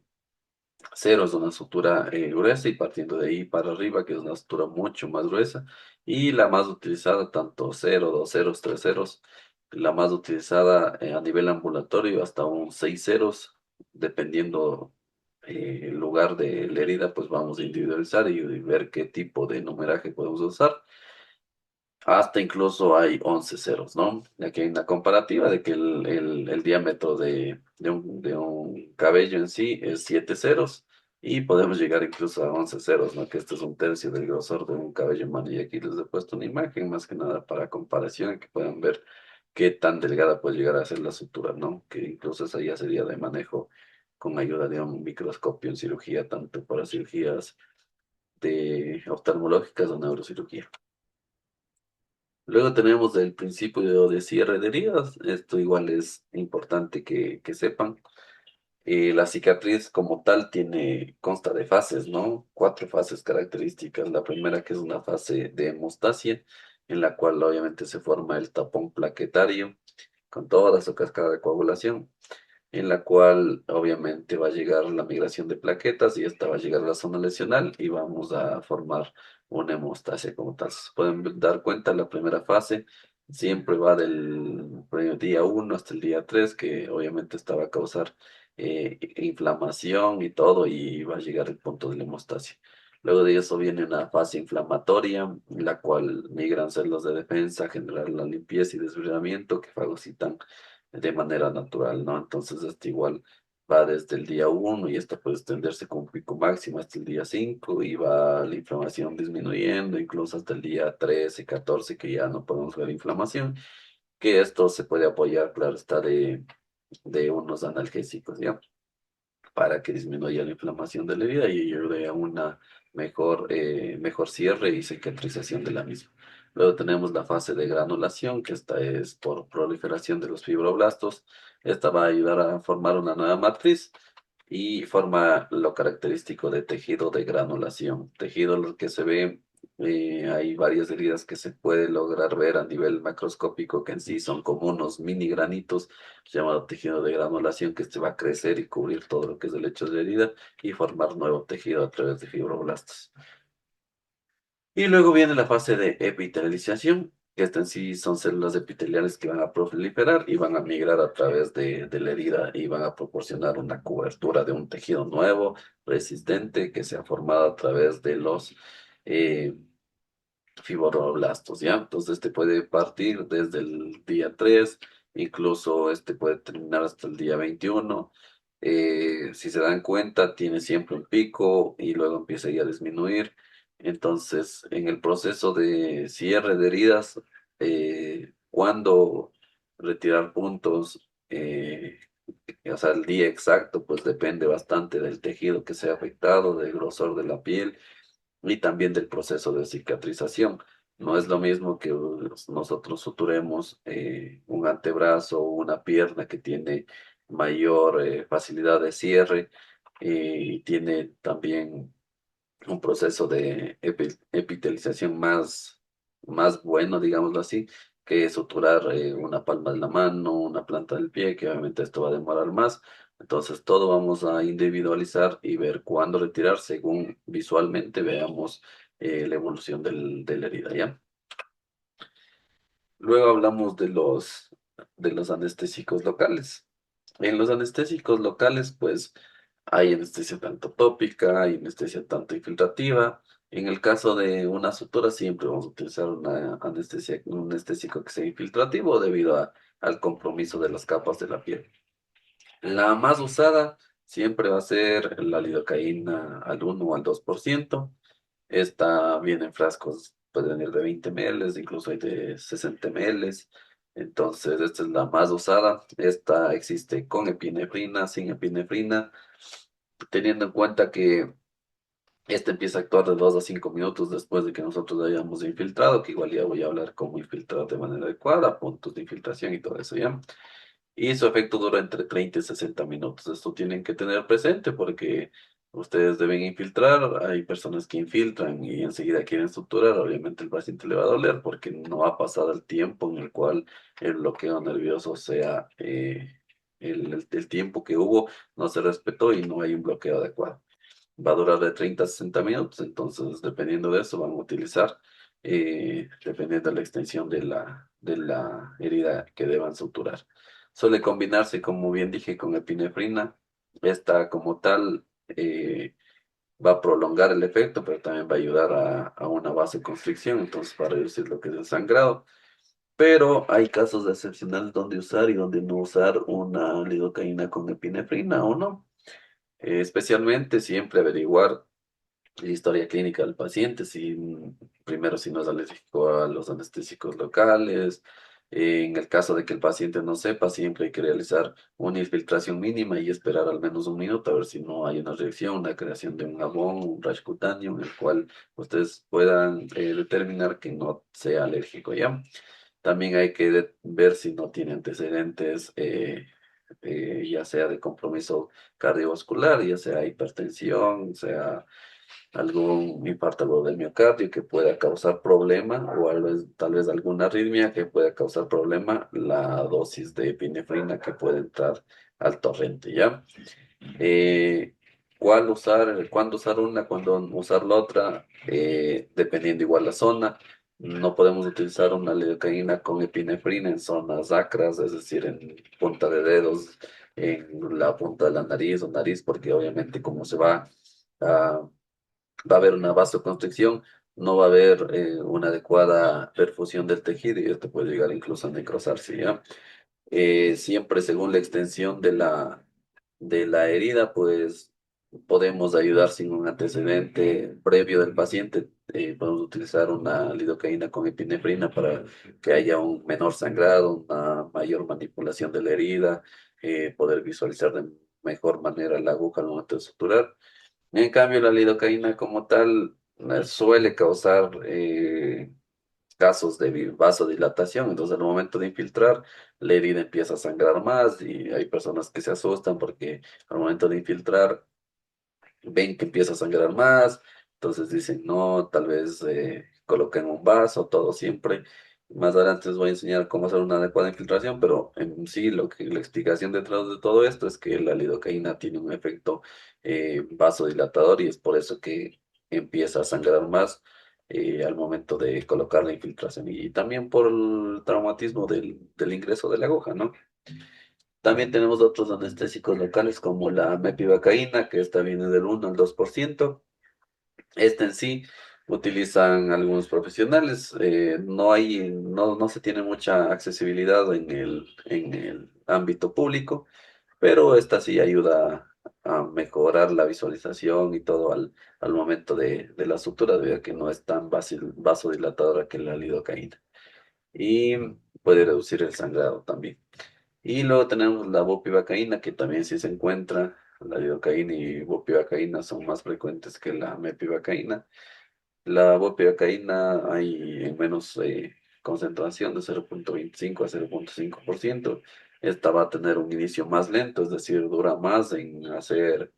cero es una sutura gruesa y partiendo de ahí para arriba, que es una sutura mucho más gruesa. Y la más utilizada, tanto cero, dos ceros, tres ceros, la más utilizada a nivel ambulatorio, hasta un seis ceros, dependiendo el lugar de la herida, pues vamos a individualizar y ver qué tipo de numeraje podemos usar. Hasta incluso hay 11 ceros, ¿no? Aquí hay una comparativa de que el diámetro de un cabello en sí es 7 ceros y podemos llegar incluso a 11 ceros, ¿no? Que este es un tercio del grosor de un cabello humano. Y aquí les he puesto una imagen más que nada para comparación, que puedan ver qué tan delgada puede llegar a ser la sutura, ¿no? Que incluso esa ya sería de manejo con ayuda de un microscopio en cirugía, tanto para cirugías de oftalmológicas o neurocirugía. Luego tenemos el principio de cierre de heridas. Esto igual es importante que sepan. La cicatriz como tal consta de fases, ¿no? Cuatro fases características. La primera que es una fase de hemostasia, en la cual obviamente se forma el tapón plaquetario con toda su cascada de coagulación, en la cual obviamente va a llegar la migración de plaquetas y esta va a llegar a la zona lesional y vamos a formar una hemostasia como tal. Se pueden dar cuenta, la primera fase siempre va del día 1 hasta el día 3, que obviamente esta va a causar inflamación y todo, y va a llegar el punto de la hemostasia. Luego de eso viene una fase inflamatoria, en la cual migran células de defensa, generar la limpieza y desbridamiento que fagocitan de manera natural, ¿no? Entonces, este igual va desde el día 1 y esto puede extenderse con un pico máximo hasta el día 5 y va la inflamación disminuyendo, incluso hasta el día 13, 14, que ya no podemos ver inflamación, que esto se puede apoyar, claro, está de unos analgésicos, ¿ya? Para que disminuya la inflamación de la herida y ayude a una mejor cierre y cicatrización de la misma. Luego tenemos la fase de granulación, que esta es por proliferación de los fibroblastos. Esta va a ayudar a formar una nueva matriz y forma lo característico de tejido de granulación. Tejido en el que se ve, hay varias heridas que se puede lograr ver a nivel macroscópico, que en sí son como unos mini granitos, llamado tejido de granulación, que este va a crecer y cubrir todo lo que es el lecho de la herida y formar nuevo tejido a través de fibroblastos. Y luego viene la fase de epitelialización, que esta en sí son células epiteliales que van a proliferar y van a migrar a través de la herida y van a proporcionar una cobertura de un tejido nuevo, resistente, que se ha formado a través de los eh, fibroblastos, ¿ya? Entonces este puede partir desde el día 3, incluso este puede terminar hasta el día 21. Si se dan cuenta, tiene siempre un pico y luego empieza ya a disminuir. Entonces, en el proceso de cierre de heridas, cuando retirar puntos, O sea, el día exacto pues depende bastante del tejido que sea afectado, del grosor de la piel y también del proceso de cicatrización. No es lo mismo que nosotros suturemos un antebrazo o una pierna que tiene mayor facilidad de cierre y tiene también un proceso de epitelización más bueno, digámoslo así, que suturar una palma de la mano, una planta del pie, que obviamente esto va a demorar más. Entonces todo vamos a individualizar y ver cuándo retirar según visualmente veamos la evolución de la herida, ¿ya? Luego hablamos de los anestésicos locales. En los anestésicos locales, pues hay anestesia tanto tópica, hay anestesia tanto infiltrativa. En el caso de una sutura, siempre vamos a utilizar una anestesia, un anestésico que sea infiltrativo debido al compromiso de las capas de la piel. La más usada siempre va a ser la lidocaína al 1 o al 2%. Esta viene en frascos, puede venir de 20 ml, incluso hay de 60 ml. Entonces, esta es la más usada. Esta existe con epinefrina, sin epinefrina, teniendo en cuenta que esta empieza a actuar de 2 a 5 minutos después de que nosotros la hayamos infiltrado, que igual ya voy a hablar cómo infiltrar de manera adecuada, puntos de infiltración y todo eso, ¿ya? Y su efecto dura entre 30 y 60 minutos. Esto tienen que tener presente porque ustedes deben infiltrar. Hay personas que infiltran y enseguida quieren suturar. Obviamente el paciente le va a doler porque no ha pasado el tiempo en el cual el bloqueo nervioso sea el tiempo que hubo no se respetó y no hay un bloqueo adecuado. Va a durar de 30 a 60 minutos, entonces dependiendo de eso van a utilizar, dependiendo de la extensión de la herida que deban suturar. Suele combinarse, como bien dije, con epinefrina. Esta como tal va a prolongar el efecto, pero también va a ayudar a una vasoconstricción, entonces para reducir lo que es el sangrado. Pero hay casos excepcionales donde usar y donde no usar una lidocaína con epinefrina o no. Especialmente siempre averiguar la historia clínica del paciente, si primero si no es alérgico a los anestésicos locales. En el caso de que el paciente no sepa, siempre hay que realizar una infiltración mínima y esperar al menos un minuto a ver si no hay una reacción, una creación de un jabón, un rash cutáneo, en el cual ustedes puedan determinar que no sea alérgico, ¿ya? También hay que ver si no tiene antecedentes, ya sea de compromiso cardiovascular, ya sea hipertensión, sea algún infarto agudo del miocardio que pueda causar problema o tal vez alguna arritmia que pueda causar problema, la dosis de epinefrina que puede entrar al torrente, ¿ya? Eh, ¿Cuál usar? ¿Cuándo usar una? ¿Cuándo usar la otra? Dependiendo igual la zona. No podemos utilizar una lidocaína con epinefrina en zonas acras, es decir, en punta de dedos, en la punta de la nariz o nariz, porque obviamente como se a va a haber una vasoconstricción, no va a haber una adecuada perfusión del tejido y esto puede llegar incluso a necrosarse, ¿ya? Siempre según la extensión de la herida, pues podemos ayudar sin un antecedente previo del paciente. Podemos utilizar una lidocaína con epinefrina para que haya un menor sangrado, una mayor manipulación de la herida, poder visualizar de mejor manera la aguja al momento de suturar. En cambio, la lidocaína como tal suele causar casos de vasodilatación, entonces al momento de infiltrar, la herida empieza a sangrar más y hay personas que se asustan porque al momento de infiltrar ven que empieza a sangrar más, entonces dicen, no, tal vez coloquen un vaso, todo siempre. Más adelante les voy a enseñar cómo hacer una adecuada infiltración, pero en sí la explicación detrás de todo esto es que la lidocaína tiene un efecto vasodilatador y es por eso que empieza a sangrar más al momento de colocar la infiltración y también por el traumatismo del ingreso de la aguja, ¿no? También tenemos otros anestésicos locales como la mepivacaína, que esta viene del 1 al 2%. Esta en sí utilizan algunos profesionales. No se tiene mucha accesibilidad en el ámbito público, pero esta sí ayuda a mejorar la visualización y todo al momento de la sutura, debido a que no es tan vasodilatadora que la lidocaína. Y puede reducir el sangrado también. Y luego tenemos la bupivacaína, que también sí se encuentra. La lidocaína y bupivacaína son más frecuentes que la mepivacaína. La bupivacaína hay en menos concentración de 0,25 a 0,5%. Esta va a tener un inicio más lento, es decir, dura más en hacer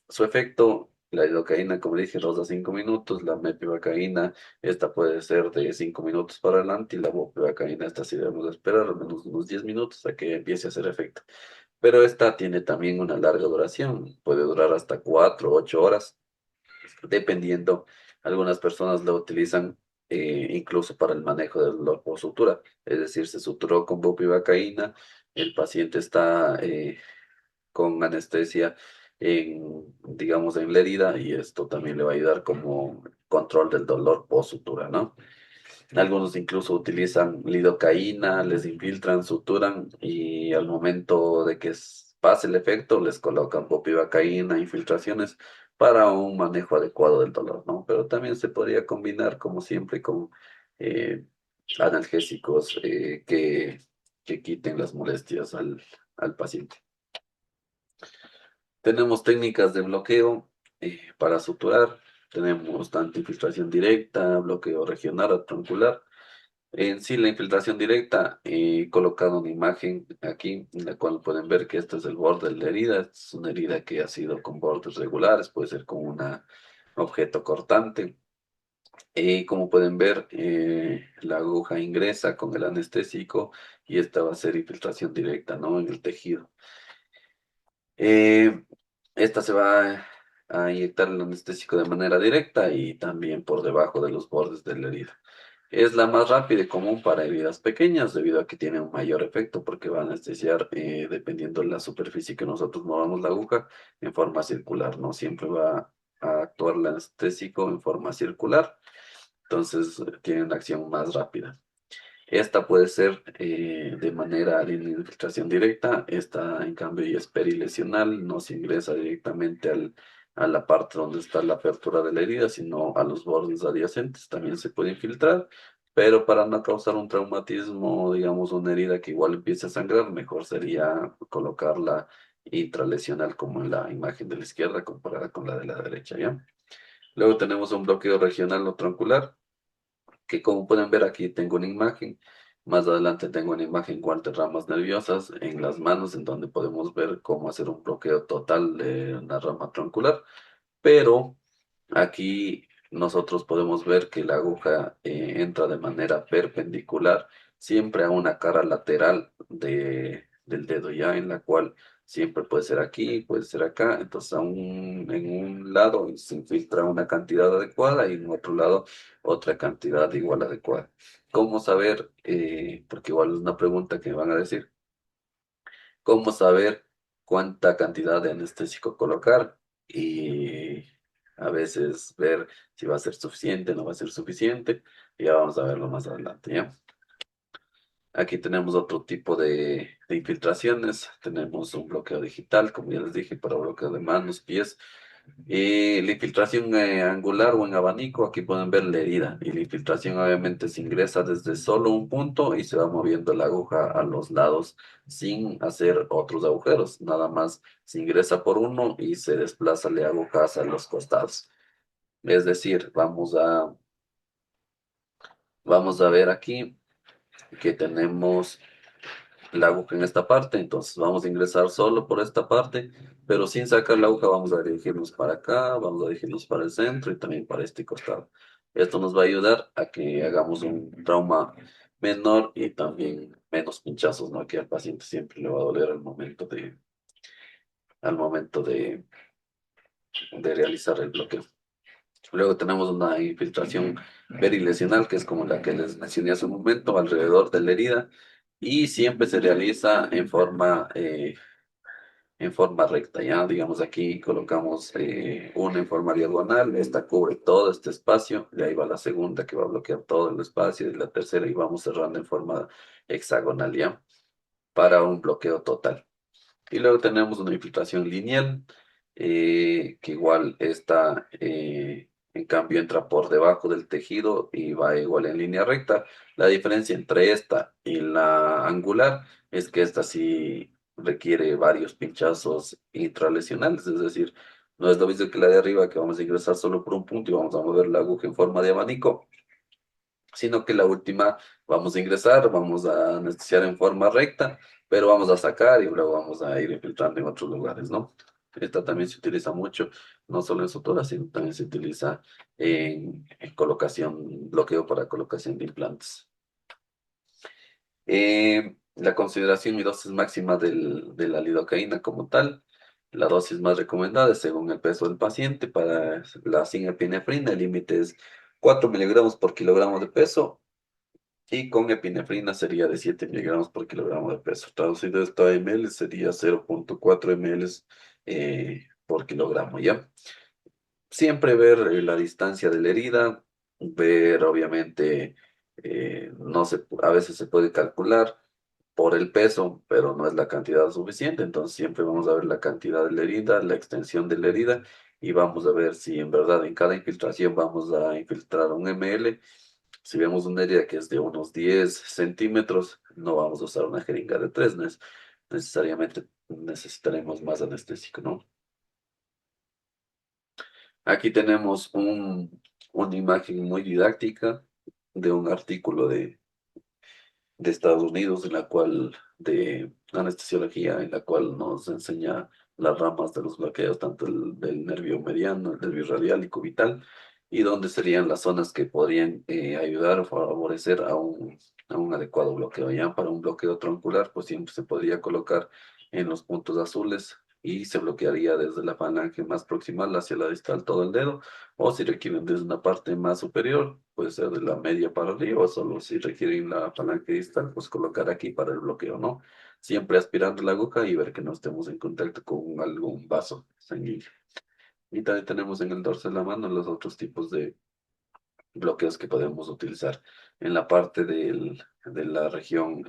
su efecto. La lidocaína, como dije, 2 a 5 minutos. La mepivacaína, esta puede ser de 5 minutos para adelante. Y la bupivacaína, esta sí debemos esperar al menos unos 10 minutos a que empiece a hacer efecto. Pero esta tiene también una larga duración, puede durar hasta 4 o 8 horas, dependiendo. Algunas personas lo utilizan incluso para el manejo del dolor por sutura, es decir, se suturó con bupivacaína, el paciente está con anestesia digamos, en la herida y esto también le va a ayudar como control del dolor post sutura, ¿no? Algunos incluso utilizan lidocaína, les infiltran, suturan y al momento de que pase el efecto les colocan bupivacaína, infiltraciones para un manejo adecuado del dolor, ¿no? Pero también se podría combinar, como siempre, con eh, analgésicos que quiten las molestias al paciente. Tenemos técnicas de bloqueo para suturar. Tenemos tanto infiltración directa, bloqueo regional o troncular. En sí, la infiltración directa, he colocado una imagen aquí en la cual pueden ver que este es el borde de la herida. Es una herida que ha sido con bordes regulares, puede ser con un objeto cortante. Y como pueden ver, la aguja ingresa con el anestésico y esta va a ser infiltración directa, ¿no? En el tejido. Eh, Esta se va a inyectar el anestésico de manera directa y también por debajo de los bordes de la herida. Es la más rápida y común para heridas pequeñas debido a que tiene un mayor efecto porque va a anestesiar dependiendo de la superficie que nosotros movamos la aguja en forma circular, no siempre va a actuar el anestésico en forma circular, entonces tiene una acción más rápida. Esta puede ser de manera de infiltración directa, esta en cambio ya es perilesional, no se ingresa directamente a la parte donde está la apertura de la herida, sino a los bordes adyacentes, también se puede infiltrar, pero para no causar un traumatismo, digamos una herida que igual empiece a sangrar, mejor sería colocarla intralesional como en la imagen de la izquierda comparada con la de la derecha, ¿ya? Luego tenemos un bloqueo regional o troncular que como pueden ver aquí tengo una imagen, más adelante tengo una imagen con de ramas nerviosas en las manos en donde podemos ver cómo hacer un bloqueo total de una rama troncular, pero aquí nosotros podemos ver que la aguja entra de manera perpendicular siempre a una cara lateral del dedo, ya en la cual siempre puede ser aquí, puede ser acá. Entonces en un lado se infiltra una cantidad adecuada y en otro lado otra cantidad igual adecuada. ¿Cómo saber? Porque igual es una pregunta que me van a decir. ¿Cómo saber cuánta cantidad de anestésico colocar? Y a veces ver si va a ser suficiente, no va a ser suficiente. Y ya vamos a verlo más adelante, ¿ya? Aquí tenemos otro tipo de infiltraciones. Tenemos un bloqueo digital, como ya les dije, para bloqueo de manos, pies. Y la infiltración angular o en abanico, aquí pueden ver la herida. Y la infiltración obviamente se ingresa desde solo un punto y se va moviendo la aguja a los lados sin hacer otros agujeros. Nada más se ingresa por uno y se desplaza la aguja hacia los costados. Es decir, vamos a ver aquí que tenemos la aguja en esta parte, entonces vamos a ingresar solo por esta parte, pero sin sacar la aguja vamos a dirigirnos para acá, vamos a dirigirnos para el centro y también para este costado. Esto nos va a ayudar a que hagamos un trauma menor y también menos pinchazos, ¿no? Que al paciente siempre le va a doler al momento de realizar el bloqueo. Luego tenemos una infiltración perilesional, que es como la que les mencioné hace un momento, alrededor de la herida, y siempre se realiza en forma recta, ¿ya? Digamos, aquí colocamos una en forma diagonal, esta cubre todo este espacio, y ahí va la segunda que va a bloquear todo el espacio, y la tercera y vamos cerrando en forma hexagonal, ¿ya? Para un bloqueo total. Y luego tenemos una infiltración lineal, que igual está En cambio, entra por debajo del tejido y va igual en línea recta. La diferencia entre esta y la angular es que esta sí requiere varios pinchazos intralesionales, es decir, no es lo mismo que la de arriba, que vamos a ingresar solo por un punto y vamos a mover la aguja en forma de abanico, sino que la última vamos a ingresar, vamos a anestesiar en forma recta, pero vamos a sacar y luego vamos a ir infiltrando en otros lugares, ¿no? Esta también se utiliza mucho, no solo en sutura, sino también se utiliza en colocación, bloqueo para colocación de implantes. La consideración y dosis máxima de la lidocaína como tal. La dosis más recomendada es según el peso del paciente. Para la sin epinefrina, el límite es 4 miligramos por kilogramo de peso y con epinefrina sería de 7 miligramos por kilogramo de peso. Traducido esto a ml sería 0,4 ml por kilogramo, ¿ya? Siempre ver la distancia de la herida, ver obviamente, no se, a veces se puede calcular por el peso, pero no es la cantidad suficiente, entonces siempre vamos a ver la cantidad de la herida, la extensión de la herida y vamos a ver si en verdad en cada infiltración vamos a infiltrar un ml. Si vemos una herida que es de unos 10 centímetros, no vamos a usar una jeringa de 3, necesariamente necesitaremos más anestésico, ¿no? Aquí tenemos una imagen muy didáctica de un artículo de Estados Unidos en la cual, de anestesiología, en la cual nos enseña las ramas de los bloqueos, tanto el del nervio mediano, el nervio radial y cubital, y dónde serían las zonas que podrían ayudar o favorecer a un adecuado bloqueo. Ya para un bloqueo troncular, pues siempre se podría colocar en los puntos azules y se bloquearía desde la falange más proximal hacia la distal todo el dedo, o si requieren desde una parte más superior, puede ser de la media para arriba, o solo si requieren la falange distal, pues colocar aquí para el bloqueo, ¿no? Siempre aspirando la aguja y ver que no estemos en contacto con algún vaso sanguíneo. Y también tenemos en el dorso de la mano los otros tipos de bloqueos que podemos utilizar en la parte de la región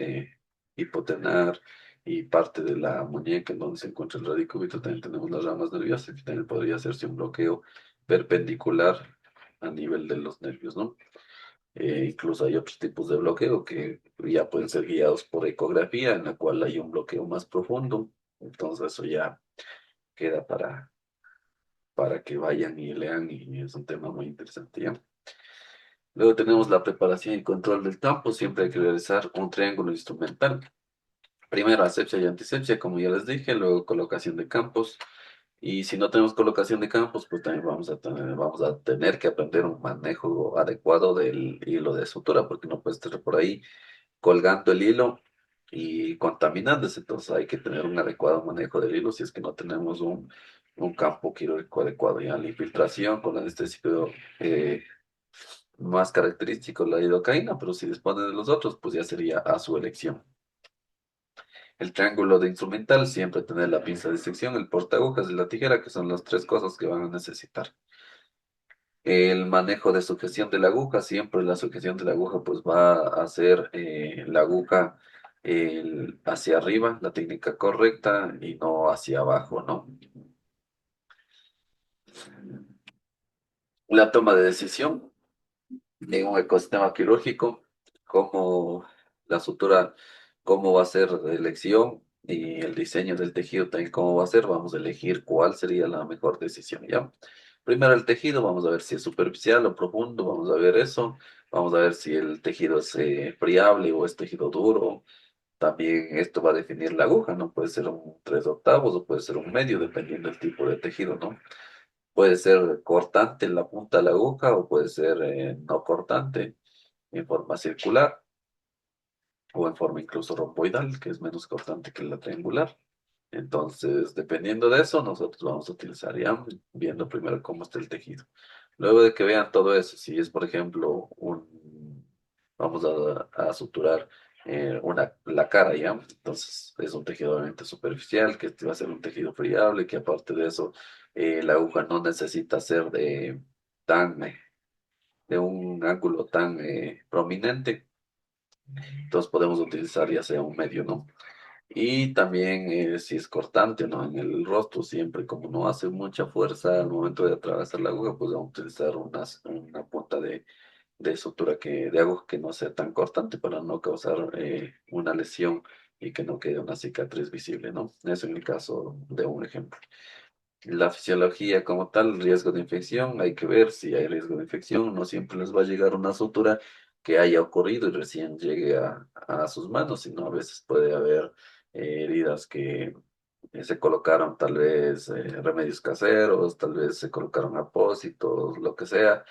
hipotenar y parte de la muñeca en donde se encuentra el radicúbito. También tenemos las ramas nerviosas, que también podría hacerse un bloqueo perpendicular a nivel de los nervios, ¿no? Incluso hay otros tipos de bloqueo que ya pueden ser guiados por ecografía, en la cual hay un bloqueo más profundo. Entonces eso ya queda para que vayan y lean y es un tema muy interesante, ¿ya? Luego tenemos la preparación y control del campo. Siempre hay que realizar un triángulo instrumental. Primero asepsia y antisepsia, como ya les dije. Luego colocación de campos. Y si no tenemos colocación de campos, pues también vamos a tener que aprender un manejo adecuado del hilo de sutura, porque no puede estar por ahí colgando el hilo y contaminándose. Entonces hay que tener un adecuado manejo del hilo si es que no tenemos un campo quirúrgico adecuado. Ya la infiltración con anestésico más característico la lidocaína, pero si dispone de los otros, pues ya sería a su elección. El triángulo de instrumental, siempre tener la pinza de sección, el portagujas y la tijera, que son las tres cosas que van a necesitar. El manejo de sujeción de la aguja, siempre la sujeción de la aguja pues va a ser la aguja hacia arriba, la técnica correcta y no hacia abajo, ¿no? La toma de decisión en un ecosistema quirúrgico, cómo la sutura, cómo va a ser la elección y el diseño del tejido también cómo va a ser, vamos a elegir cuál sería la mejor decisión, ¿ya? Primero el tejido, vamos a ver si es superficial o profundo, vamos a ver eso, vamos a ver si el tejido es friable o es tejido duro. También esto va a definir la aguja, ¿no? Puede ser un 3/8 o puede ser un medio, dependiendo del tipo de tejido, ¿no? Puede ser cortante en la punta de la aguja o puede ser no cortante en forma circular o en forma incluso romboidal, que es menos cortante que la triangular. Entonces, dependiendo de eso, nosotros vamos a utilizar ya viendo primero cómo está el tejido. Luego de que vean todo eso, si es, por ejemplo, vamos a suturar la cara ya, entonces es un tejido obviamente superficial, que este va a ser un tejido friable, que aparte de eso, la aguja no necesita ser tan, de un ángulo tan prominente, entonces podemos utilizar ya sea un medio, ¿no? Y también si es cortante, ¿no? En el rostro siempre, como no hace mucha fuerza al momento de atravesar la aguja, pues vamos a utilizar una punta de sutura de aguja que no sea tan cortante para no causar una lesión y que no quede una cicatriz visible, ¿no? Eso en el caso de un ejemplo. La fisiología como tal, riesgo de infección, hay que ver si hay riesgo de infección, no siempre les va a llegar una sutura que haya ocurrido y recién llegue a sus manos, sino a veces puede haber heridas que se colocaron tal vez remedios caseros, tal vez se colocaron apósitos, lo que sea.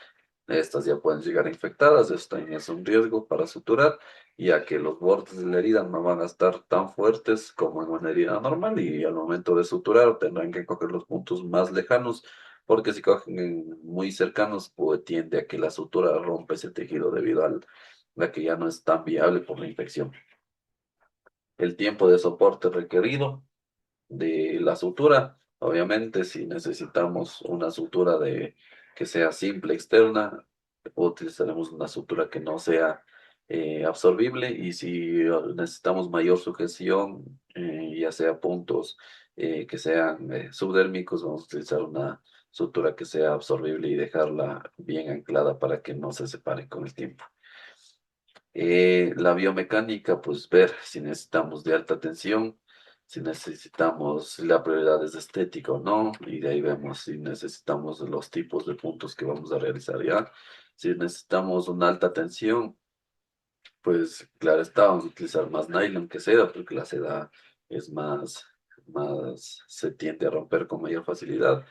Estas ya pueden llegar infectadas, esto también es un riesgo para suturar, ya que los bordes de la herida no van a estar tan fuertes como en una herida normal y al momento de suturar tendrán que coger los puntos más lejanos, porque si cogen muy cercanos, pues tiende a que la sutura rompe ese tejido debido a que ya no es tan viable por la infección. El tiempo de soporte requerido de la sutura. Obviamente, si necesitamos una sutura que sea simple externa, utilizaremos una sutura que no sea absorbible y si necesitamos mayor sujeción, ya sea puntos que sean subdérmicos, vamos a utilizar una sutura que sea absorbible y dejarla bien anclada para que no se separe con el tiempo. La biomecánica, pues ver si necesitamos de alta tensión, si necesitamos, si la prioridad es estética o no, y de ahí vemos si necesitamos los tipos de puntos que vamos a realizar ya. Si necesitamos una alta tensión, pues claro está, vamos a utilizar más nylon que seda, porque la seda es más, se tiende a romper con mayor facilidad.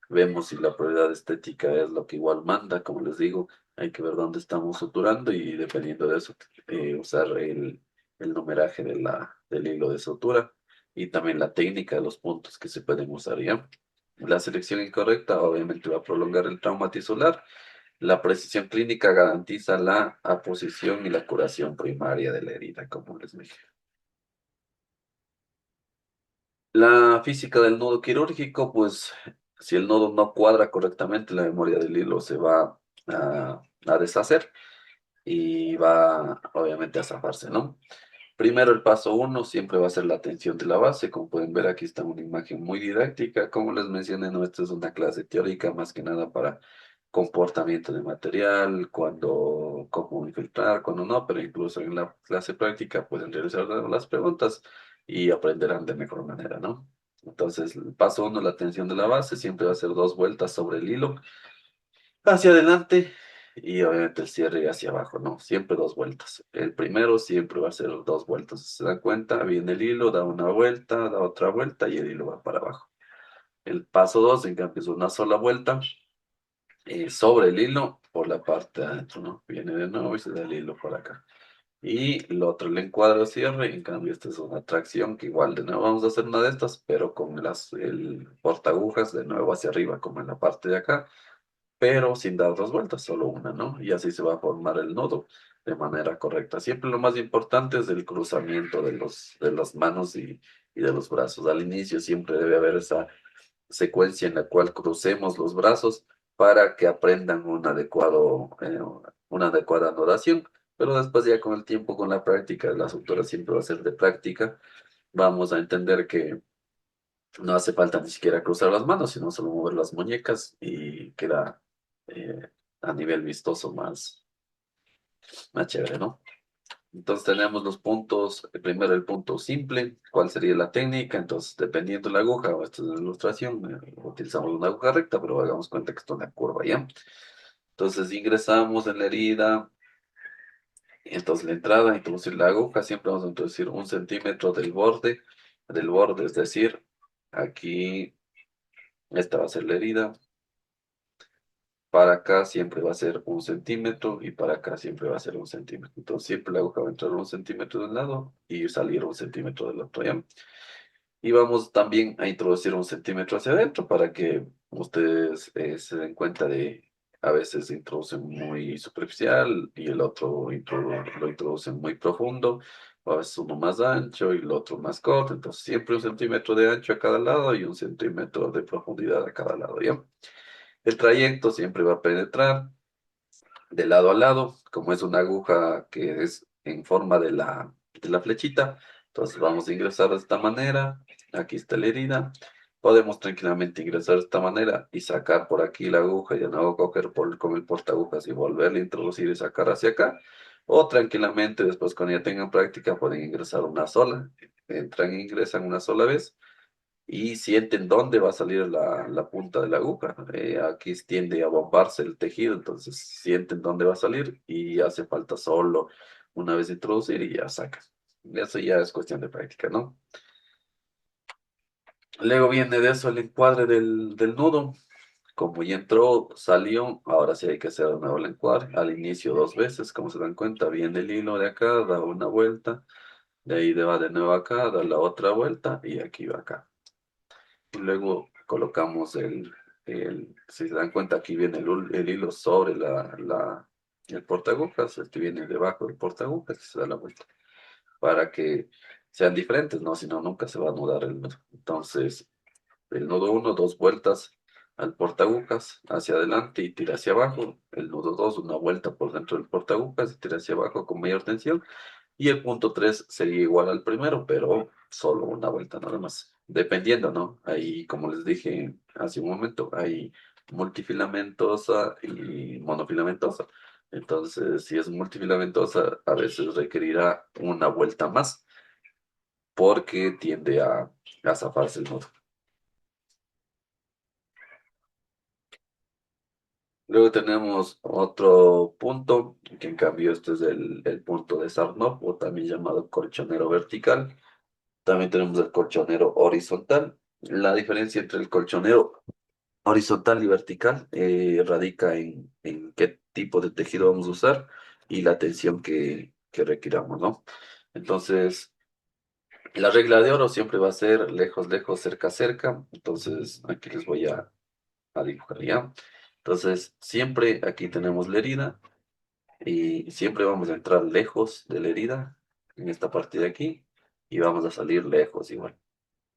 Vemos si la prioridad estética es lo que igual manda, como les digo, hay que ver dónde estamos suturando y dependiendo de eso, usar el numeraje del hilo de sutura y también la técnica de los puntos que se pueden usar ya. La selección incorrecta obviamente va a prolongar el trauma tisular. La precisión clínica garantiza la aposición y la curación primaria de la herida, como les dije. La física del nodo quirúrgico, pues si el nodo no cuadra correctamente, la memoria del hilo se va a deshacer y va obviamente a zafarse, ¿no? Primero, el paso uno siempre va a ser la tensión de la base. Como pueden ver, aquí está una imagen muy didáctica. Como les mencioné, no, esta es una clase teórica más que nada para comportamiento de material, cómo infiltrar, cuando no, pero incluso en la clase práctica pueden realizar las preguntas y aprenderán de mejor manera, ¿no? Entonces, el paso uno, la tensión de la base, siempre va a ser dos vueltas sobre el hilo hacia adelante y obviamente el cierre hacia abajo, ¿no? Siempre dos vueltas. El primero siempre va a ser dos vueltas. Si se dan cuenta, viene el hilo, da una vuelta, da otra vuelta y el hilo va para abajo. El paso dos, en cambio, es una sola vuelta sobre el hilo por la parte de adentro, ¿no? Viene de nuevo y se da el hilo por acá. Y el otro, el encuadro cierre, en cambio, esta es una tracción que igual de nuevo vamos a hacer una de estas, pero con el portagujas de nuevo hacia arriba, como en la parte de acá pero sin dar dos vueltas, solo una, ¿no? Y así se va a formar el nodo de manera correcta. Siempre lo más importante es el cruzamiento de las manos y de los brazos. Al inicio siempre debe haber esa secuencia en la cual crucemos los brazos para que aprendan una adecuada anotación. Pero después ya con el tiempo, con la práctica, la autora siempre va a ser de práctica, vamos a entender que no hace falta ni siquiera cruzar las manos, sino solo mover las muñecas y queda eh, a nivel vistoso más chévere, ¿no? Entonces tenemos los puntos, primero el punto simple, ¿cuál sería la técnica? Entonces, dependiendo de la aguja, o esta es la ilustración, utilizamos una aguja recta, pero hagamos cuenta que esto es una curva, ¿ya? Entonces ingresamos en la herida, entonces la entrada, introducir la aguja, siempre vamos a introducir 1 centímetro del borde, es decir, aquí esta va a ser la herida, para acá siempre va a ser 1 centímetro y para acá siempre va a ser 1 centímetro. Entonces siempre la aguja va a entrar 1 centímetro de un lado y salir 1 centímetro del otro, ¿ya? Y vamos también a introducir 1 centímetro hacia adentro para que ustedes se den cuenta a veces introducen muy superficial y el otro lo introducen muy profundo, o a veces uno más ancho y el otro más corto. Entonces siempre 1 centímetro de ancho a cada lado y 1 centímetro de profundidad a cada lado, ¿ya? El trayecto siempre va a penetrar de lado a lado, como es una aguja que es en forma de la flechita, Entonces vamos a ingresar de esta manera. Aquí está la herida. Podemos tranquilamente ingresar de esta manera y sacar por aquí la aguja y de nuevo coger con el portagujas y volverle a introducir y sacar hacia acá. O tranquilamente, después cuando ya tengan práctica, pueden ingresar una sola. Entran e ingresan una sola vez y sienten dónde va a salir la punta de la aguja. Aquí tiende a bombarse el tejido, entonces sienten dónde va a salir y hace falta solo una vez introducir y ya sacan. Eso ya es cuestión de práctica, ¿no? Luego viene de eso el encuadre del nudo. Como ya entró, salió, ahora sí hay que hacer de nuevo el encuadre. Al inicio dos veces, como se dan cuenta, viene el hilo de acá, da una vuelta, de ahí va de nuevo acá, da la otra vuelta y aquí va acá. Y luego colocamos si se dan cuenta, aquí viene el hilo sobre el portagujas, este viene debajo del portagujas y se da la vuelta para que sean diferentes, ¿no? Si no, nunca se va a anudar el nudo. Entonces, el nudo uno, dos vueltas al portagujas hacia adelante y tira hacia abajo. El nudo 2 una vuelta por dentro del portagujas y tira hacia abajo con mayor tensión. Y el punto 3 sería igual al primero, pero solo una vuelta nada más. Dependiendo, ¿no? Ahí, como les dije hace un momento, hay multifilamentosa y monofilamentosa. Entonces, si es multifilamentosa, a veces requerirá una vuelta más porque tiende a zafarse el nudo. Luego tenemos otro punto, que en cambio este es el punto de Sarnov, o también llamado colchonero vertical. También tenemos el colchonero horizontal. La diferencia entre el colchonero horizontal y vertical radica en qué tipo de tejido vamos a usar y la tensión que requiramos, ¿no? Entonces, la regla de oro siempre va a ser lejos, lejos, cerca, cerca. Entonces, aquí les voy a dibujar ya. Entonces, siempre aquí tenemos la herida y siempre vamos a entrar lejos de la herida en esta parte de aquí y vamos a salir lejos igual.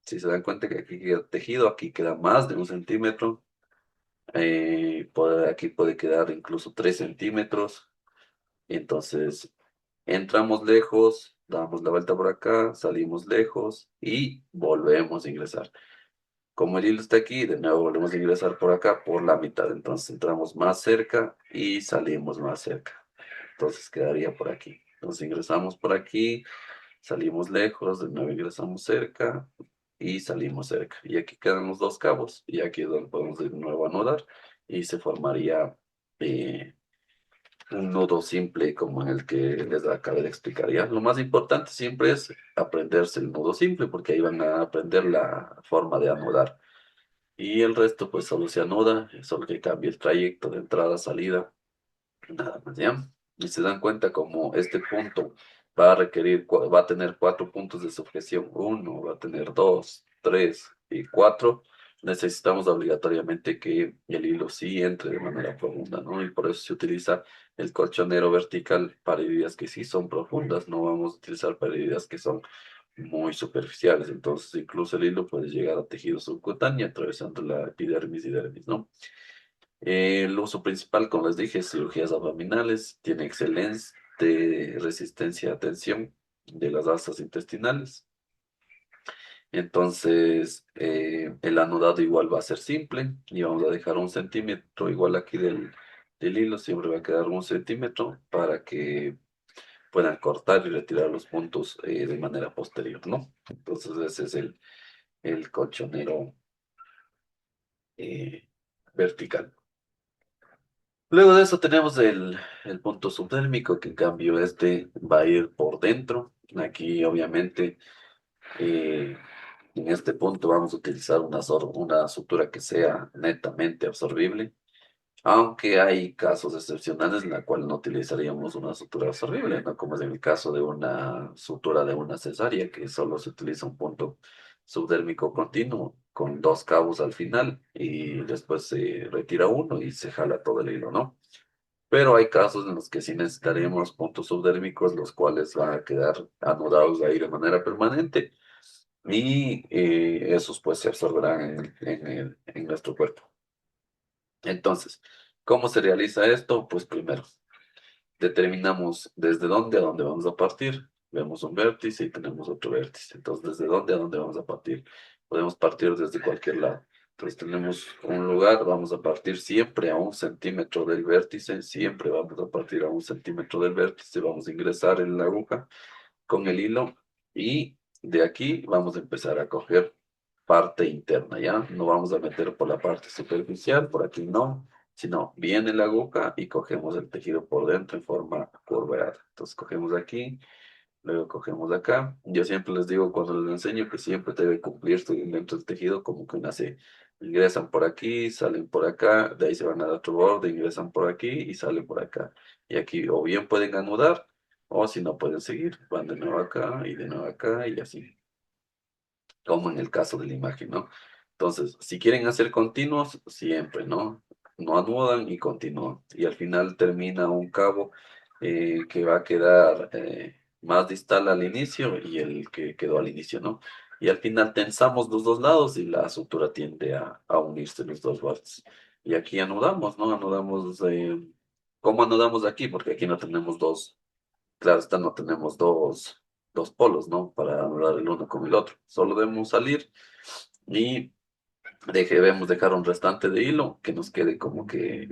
Si se dan cuenta que aquí queda tejido, aquí queda más de 1 centímetro, aquí puede quedar incluso 3 centímetros. Entonces, entramos lejos, damos la vuelta por acá, salimos lejos y volvemos a ingresar. Como el hilo está aquí, de nuevo volvemos a ingresar por acá por la mitad. Entonces entramos más cerca y salimos más cerca. Entonces quedaría por aquí. Entonces ingresamos por aquí, salimos lejos, de nuevo ingresamos cerca y salimos cerca. Y aquí quedan los dos cabos y aquí es donde podemos de nuevo anudar y se formaría eh, un nudo simple como en el que les acabé de explicar ya. Lo más importante siempre es aprenderse el nudo simple porque ahí van a aprender la forma de anudar. Y el resto pues solo se anuda, solo que cambia el trayecto de entrada, salida, nada más, ¿ya? Y se dan cuenta como este punto va a requerir, va a tener 4 puntos de sujeción, uno, va a tener dos, tres y cuatro. Necesitamos obligatoriamente que el hilo sí entre de manera profunda, ¿no? Y por eso se utiliza el colchonero vertical para heridas que sí son profundas, no vamos a utilizar para heridas que son muy superficiales. Entonces, incluso el hilo puede llegar a tejido subcutáneo atravesando la epidermis y dermis, ¿no? El uso principal, como les dije, es cirugías abdominales, tiene excelente resistencia a tensión de las asas intestinales. Entonces, el anudado igual va a ser simple y vamos a dejar 1 centímetro igual aquí del hilo, siempre va a quedar 1 centímetro para que puedan cortar y retirar los puntos de manera posterior, ¿no? Entonces, ese es el colchonero eh, vertical. Luego de eso tenemos el punto subdérmico, que en cambio este va a ir por dentro. Aquí obviamente eh, en este punto vamos a utilizar una sutura que sea netamente absorbible, aunque hay casos excepcionales en la cual no utilizaríamos una sutura absorbible, ¿no? Como es en el caso de una sutura de una cesárea, que solo se utiliza un punto subdérmico continuo con dos cabos al final y después se retira uno y se jala todo el hilo, ¿no? Pero hay casos en los que sí necesitaremos puntos subdérmicos, los cuales van a quedar anudados ahí de manera permanente y esos pues se absorberán en nuestro cuerpo. Entonces, ¿cómo se realiza esto? Pues primero, determinamos desde dónde a dónde vamos a partir. vemos un vértice y tenemos otro vértice. Entonces, ¿desde dónde a dónde vamos a partir? Podemos partir desde cualquier lado. Entonces, tenemos un lugar, vamos a partir siempre a 1 centímetro del vértice, siempre vamos a partir a 1 centímetro del vértice, vamos a ingresar en la aguja con el hilo y de aquí vamos a empezar a coger parte interna, ¿ya? No vamos a meter por la parte superficial, por aquí no, sino viene la aguja y cogemos el tejido por dentro en forma curvada. Entonces cogemos aquí, luego cogemos acá. Yo siempre les digo cuando les enseño que siempre debe cumplirse dentro del tejido como que nace. Ingresan por aquí, salen por acá, de ahí se van al otro borde, ingresan por aquí y salen por acá. Y aquí o bien pueden anudar o si no pueden seguir, van de nuevo acá y de nuevo acá y así como en el caso de la imagen, ¿no? Entonces, si quieren hacer continuos, siempre, ¿no? No anudan y continúan. Y al final termina un cabo que va a quedar más distal al inicio y el que quedó al inicio, ¿no? Y al final tensamos los dos lados y la sutura tiende a unirse los dos bordes. Y aquí anudamos, ¿no? Anudamos, ¿cómo anudamos aquí? Porque aquí no tenemos dos. Claro, esta no tenemos dos polos, ¿no? Para anular el uno con el otro. Solo debemos salir y debemos dejar un restante de hilo que nos quede como que,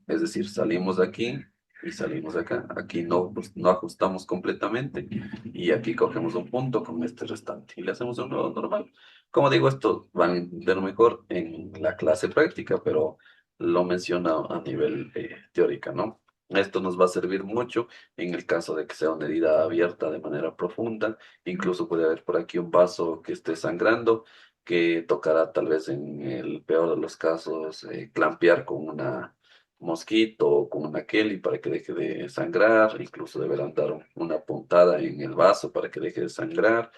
es decir, salimos de aquí y salimos de acá. Aquí no, pues, no ajustamos completamente y aquí cogemos un punto con este restante y le hacemos un nudo normal. Como digo, esto van a entender mejor en la clase práctica, pero lo menciono a nivel teórica, ¿no? Esto nos va a servir mucho en el caso de que sea una herida abierta de manera profunda. Incluso puede haber por aquí un vaso que esté sangrando que tocará tal vez en el peor de los casos clampear con una mosquito o con una Kelly para que deje de sangrar, incluso deberán dar una puntada en el vaso para que deje de sangrar.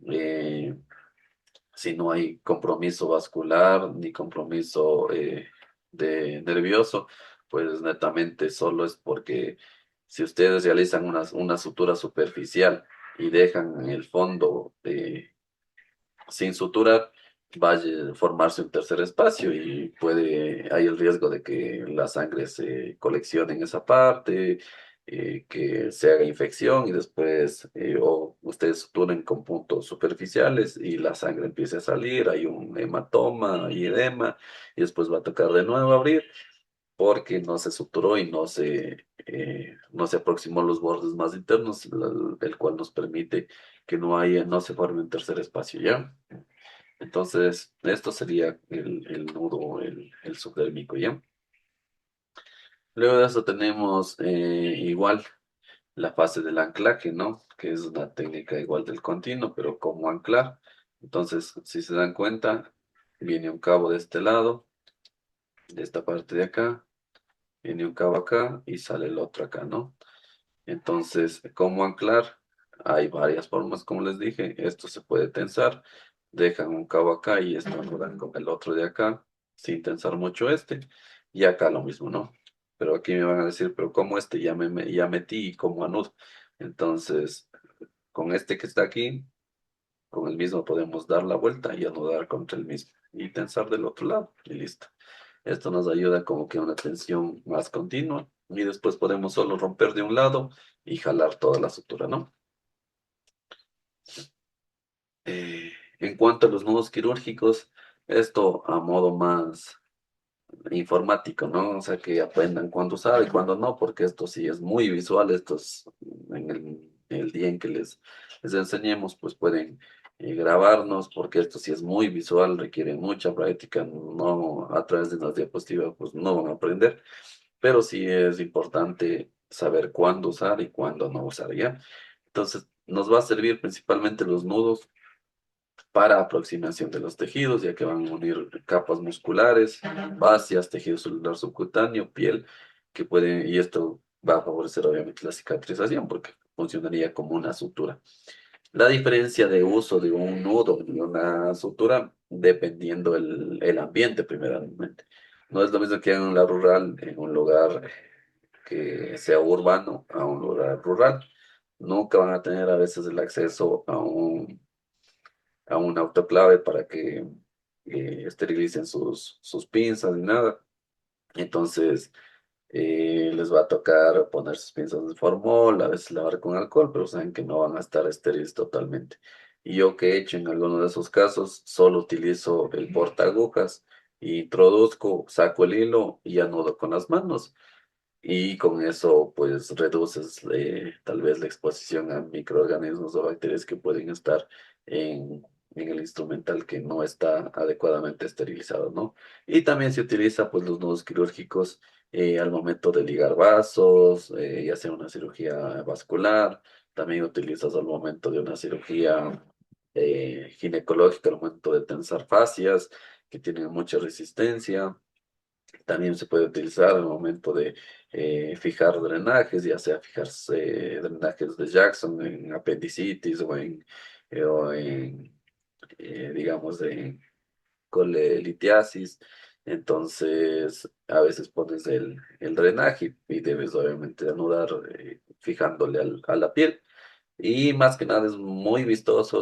Eh, si no hay compromiso vascular ni compromiso de nervioso, pues netamente solo es porque si ustedes realizan una sutura superficial y dejan el fondo sin suturar, va a formarse un tercer espacio y hay el riesgo de que la sangre se coleccione en esa parte, que se haga infección y después o ustedes suturen con puntos superficiales y la sangre empiece a salir, hay un hematoma y edema y después va a tocar de nuevo abrir porque no se suturó y no se aproximó los bordes más internos, el cual nos permite que no se forme un tercer espacio, ¿ya? Entonces, esto sería el nudo, el subdérmico, ¿ya? Luego de eso tenemos igual la fase del anclaje, ¿no? Que es una técnica igual del continuo, pero como anclar. Entonces, si se dan cuenta, viene un cabo de este lado, de esta parte de acá, viene un cabo acá y sale el otro acá, ¿no? Entonces, ¿cómo anclar? Hay varias formas, como les dije. Esto se puede tensar. Dejan un cabo acá y esto anudan con el otro de acá, sin tensar mucho este. Y acá lo mismo, ¿no? Pero aquí me van a decir, pero ¿cómo este ya metí y cómo anudo? Entonces, con este que está aquí, con el mismo podemos dar la vuelta y anudar contra el mismo. Y tensar del otro lado y listo. Esto nos ayuda como que a una tensión más continua y después podemos solo romper de un lado y jalar toda la sutura, ¿no? En cuanto a los nudos quirúrgicos, esto a modo más informático, ¿no? O sea, que aprendan cuándo usar y cuándo no, porque esto sí es muy visual, esto es el día en que les enseñemos, pues pueden grabarnos, porque esto sí es muy visual, requiere mucha práctica, no a través de las diapositivas, pues no van a aprender, pero sí es importante saber cuándo usar y cuándo no usar, ¿ya? Entonces, nos va a servir principalmente los nudos para aproximación de los tejidos, ya que van a unir capas musculares, fascias, tejido celular subcutáneo, piel, y esto va a favorecer obviamente la cicatrización porque funcionaría como una sutura. La diferencia de uso de un nudo y una sutura dependiendo el ambiente, primeramente. No es lo mismo que en la rural, en un lugar que sea urbano, a un lugar rural. Nunca van a tener a veces el acceso a un autoclave para que esterilicen sus pinzas ni nada. Entonces, Les va a tocar poner sus pinzas de formol, a veces lavar con alcohol, pero saben que no van a estar estériles totalmente. Y yo que he hecho en alguno de esos casos, solo utilizo el portaagujas, introduzco, saco el hilo y anudo con las manos. Y con eso, pues, reduces tal vez la exposición a microorganismos o bacterias que pueden estar en el instrumental que no está adecuadamente esterilizado, ¿no? Y también se utiliza, pues, los nudos quirúrgicos al momento de ligar vasos, ya sea una cirugía vascular, también utilizas al momento de una cirugía ginecológica, al momento de tensar fascias que tienen mucha resistencia. También se puede utilizar al momento de fijar drenajes, ya sea fijarse drenajes de Jackson en apendicitis o en digamos, de colelitiasis. Entonces, a veces pones el drenaje y debes obviamente anudar fijándole a la piel. Y más que nada es muy vistoso,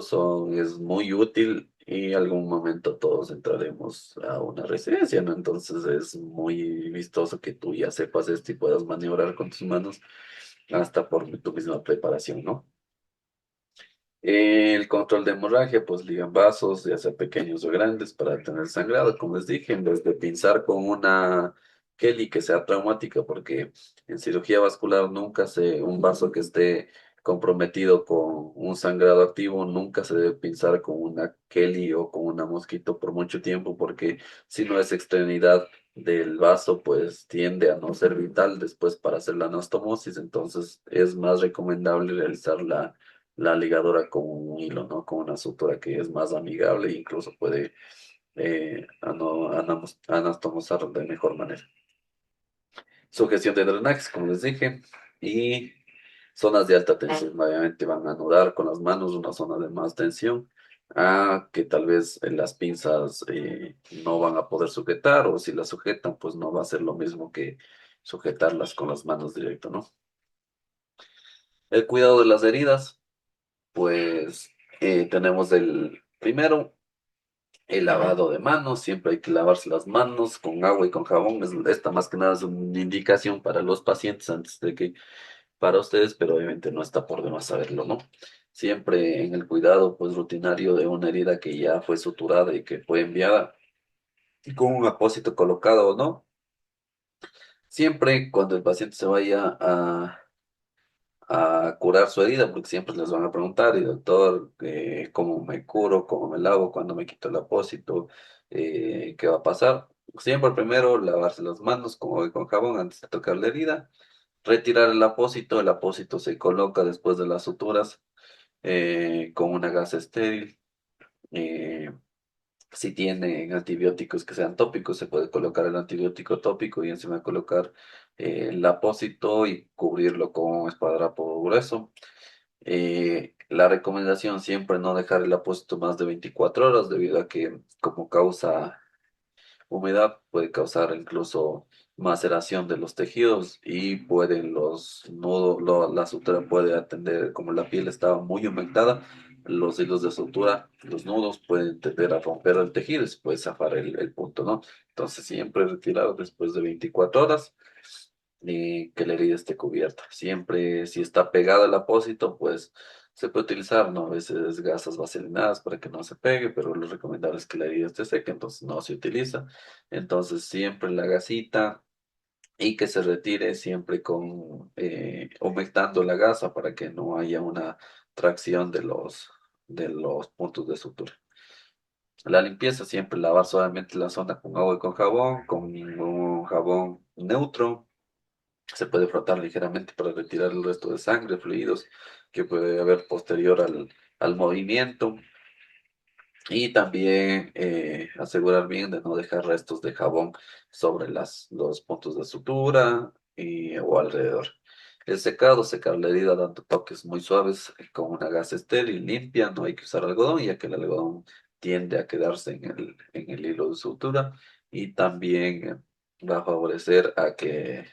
es muy útil y algún momento todos entraremos a una residencia, ¿no? Entonces es muy vistoso que tú ya sepas esto y puedas maniobrar con tus manos hasta por tu misma preparación, ¿no? El control de hemorragia, pues ligan vasos, ya sea pequeños o grandes, para tener sangrado, como les dije, en vez de pinzar con una Kelly que sea traumática, porque en cirugía vascular un vaso que esté comprometido con un sangrado activo, nunca se debe pinzar con una Kelly o con una mosquito por mucho tiempo, porque si no es extremidad del vaso, pues tiende a no ser vital después para hacer la anastomosis, entonces es más recomendable realizar la ligadura con un hilo, ¿no? Con una sutura que es más amigable e incluso puede anastomosar de mejor manera. Sujeción de drenajes, como les dije, y zonas de alta tensión, obviamente van a anudar con las manos una zona de más tensión, que tal vez las pinzas no van a poder sujetar, o si las sujetan, pues no va a ser lo mismo que sujetarlas con las manos directo, ¿no? El cuidado de las heridas, pues tenemos el primero, el lavado de manos, siempre hay que lavarse las manos con agua y con jabón. Esta más que nada es una indicación para los pacientes antes de que para ustedes, pero obviamente no está por demás saberlo, ¿no? Siempre en el cuidado pues rutinario de una herida que ya fue suturada y que fue enviada y con un apósito colocado o no. Siempre cuando el paciente se vaya a curar su herida, porque siempre les van a preguntar, y doctor, ¿cómo me curo? ¿Cómo me lavo? ¿Cuándo me quito el apósito? ¿Qué va a pasar? Siempre primero lavarse las manos con agua y con jabón antes de tocar la herida, retirar el apósito se coloca después de las suturas con una gasa estéril. eh, si tienen antibióticos que sean tópicos, se puede colocar el antibiótico tópico y encima colocar el apósito y cubrirlo con un esparadrapo grueso. La recomendación siempre no dejar el apósito más de 24 horas debido a que como causa humedad puede causar incluso maceración de los tejidos y pueden los nudos, la sutura puede atender, como la piel estaba muy humectada, los hilos de sutura, los nudos pueden tender a romper el tejido y se puede zafar el punto, ¿no? Entonces siempre retirar después de 24 horas y que la herida esté cubierta. Siempre si está pegada al apósito, pues se puede utilizar, ¿no? A veces gasas vaselinadas para que no se pegue, pero lo recomendable es que la herida esté seca, entonces no se utiliza. Entonces siempre la gasita y que se retire siempre con humectando la gasa para que no haya una tracción de los puntos de sutura. La limpieza siempre lavar suavemente la zona con agua y con un jabón neutro. Se puede frotar ligeramente para retirar el resto de sangre, fluidos que puede haber posterior al movimiento. Y también asegurar bien de no dejar restos de jabón sobre los puntos de sutura o alrededor. El secado, secar la herida dando toques muy suaves con una gasa estéril, limpia, no hay que usar algodón, ya que el algodón tiende a quedarse en el hilo de sutura y también va a favorecer a que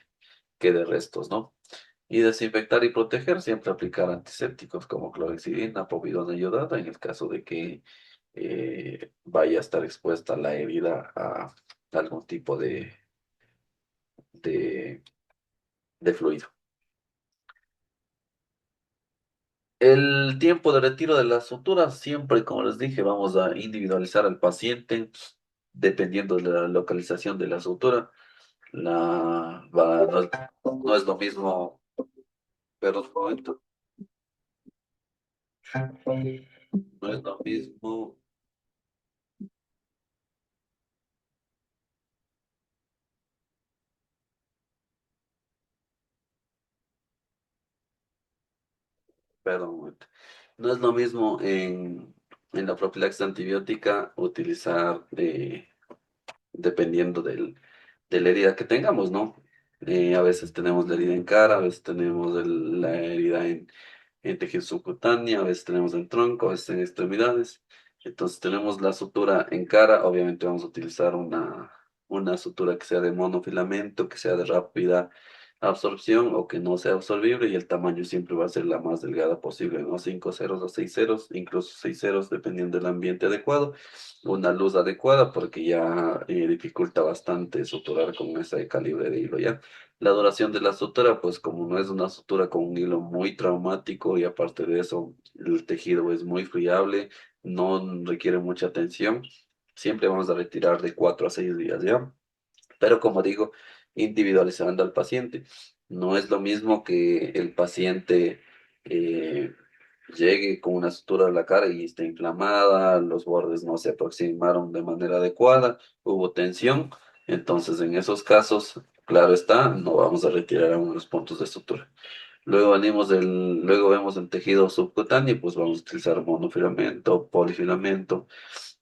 quede restos, ¿no? Y desinfectar y proteger, siempre aplicar antisépticos como clorexidina, povidona yodada, en el caso de que vaya a estar expuesta la herida a algún tipo de de fluido. El tiempo de retiro de la sutura, siempre, como les dije, vamos a individualizar al paciente dependiendo de la localización de la sutura. No es lo mismo, pero un momento, no es lo mismo, perdón, un momento. No es lo mismo en la profilaxis antibiótica utilizar, dependiendo de la herida que tengamos, ¿no? A veces tenemos la herida en cara, a veces tenemos la herida en tejido subcutáneo, a veces tenemos en tronco, a veces en extremidades. Entonces tenemos la sutura en cara, obviamente vamos a utilizar una sutura que sea de monofilamento, que sea de rápida absorción o que no sea absorbible y el tamaño siempre va a ser la más delgada posible, ¿no? 5 ceros o 6 ceros, incluso 6 ceros dependiendo del ambiente adecuado, una luz adecuada porque ya dificulta bastante suturar con ese calibre de hilo, ¿ya? La duración de la sutura, pues como no es una sutura con un hilo muy traumático y aparte de eso el tejido es muy friable, no requiere mucha tensión, siempre vamos a retirar de 4 a 6 días, ¿ya? Pero como digo, individualizando al paciente. No es lo mismo que el paciente eh, llegue con una sutura de la cara y esté inflamada, los bordes no se aproximaron de manera adecuada, hubo tensión. Entonces, en esos casos, claro está, no vamos a retirar aún los puntos de sutura. Luego vemos el tejido subcutáneo, pues vamos a utilizar monofilamento, polifilamento,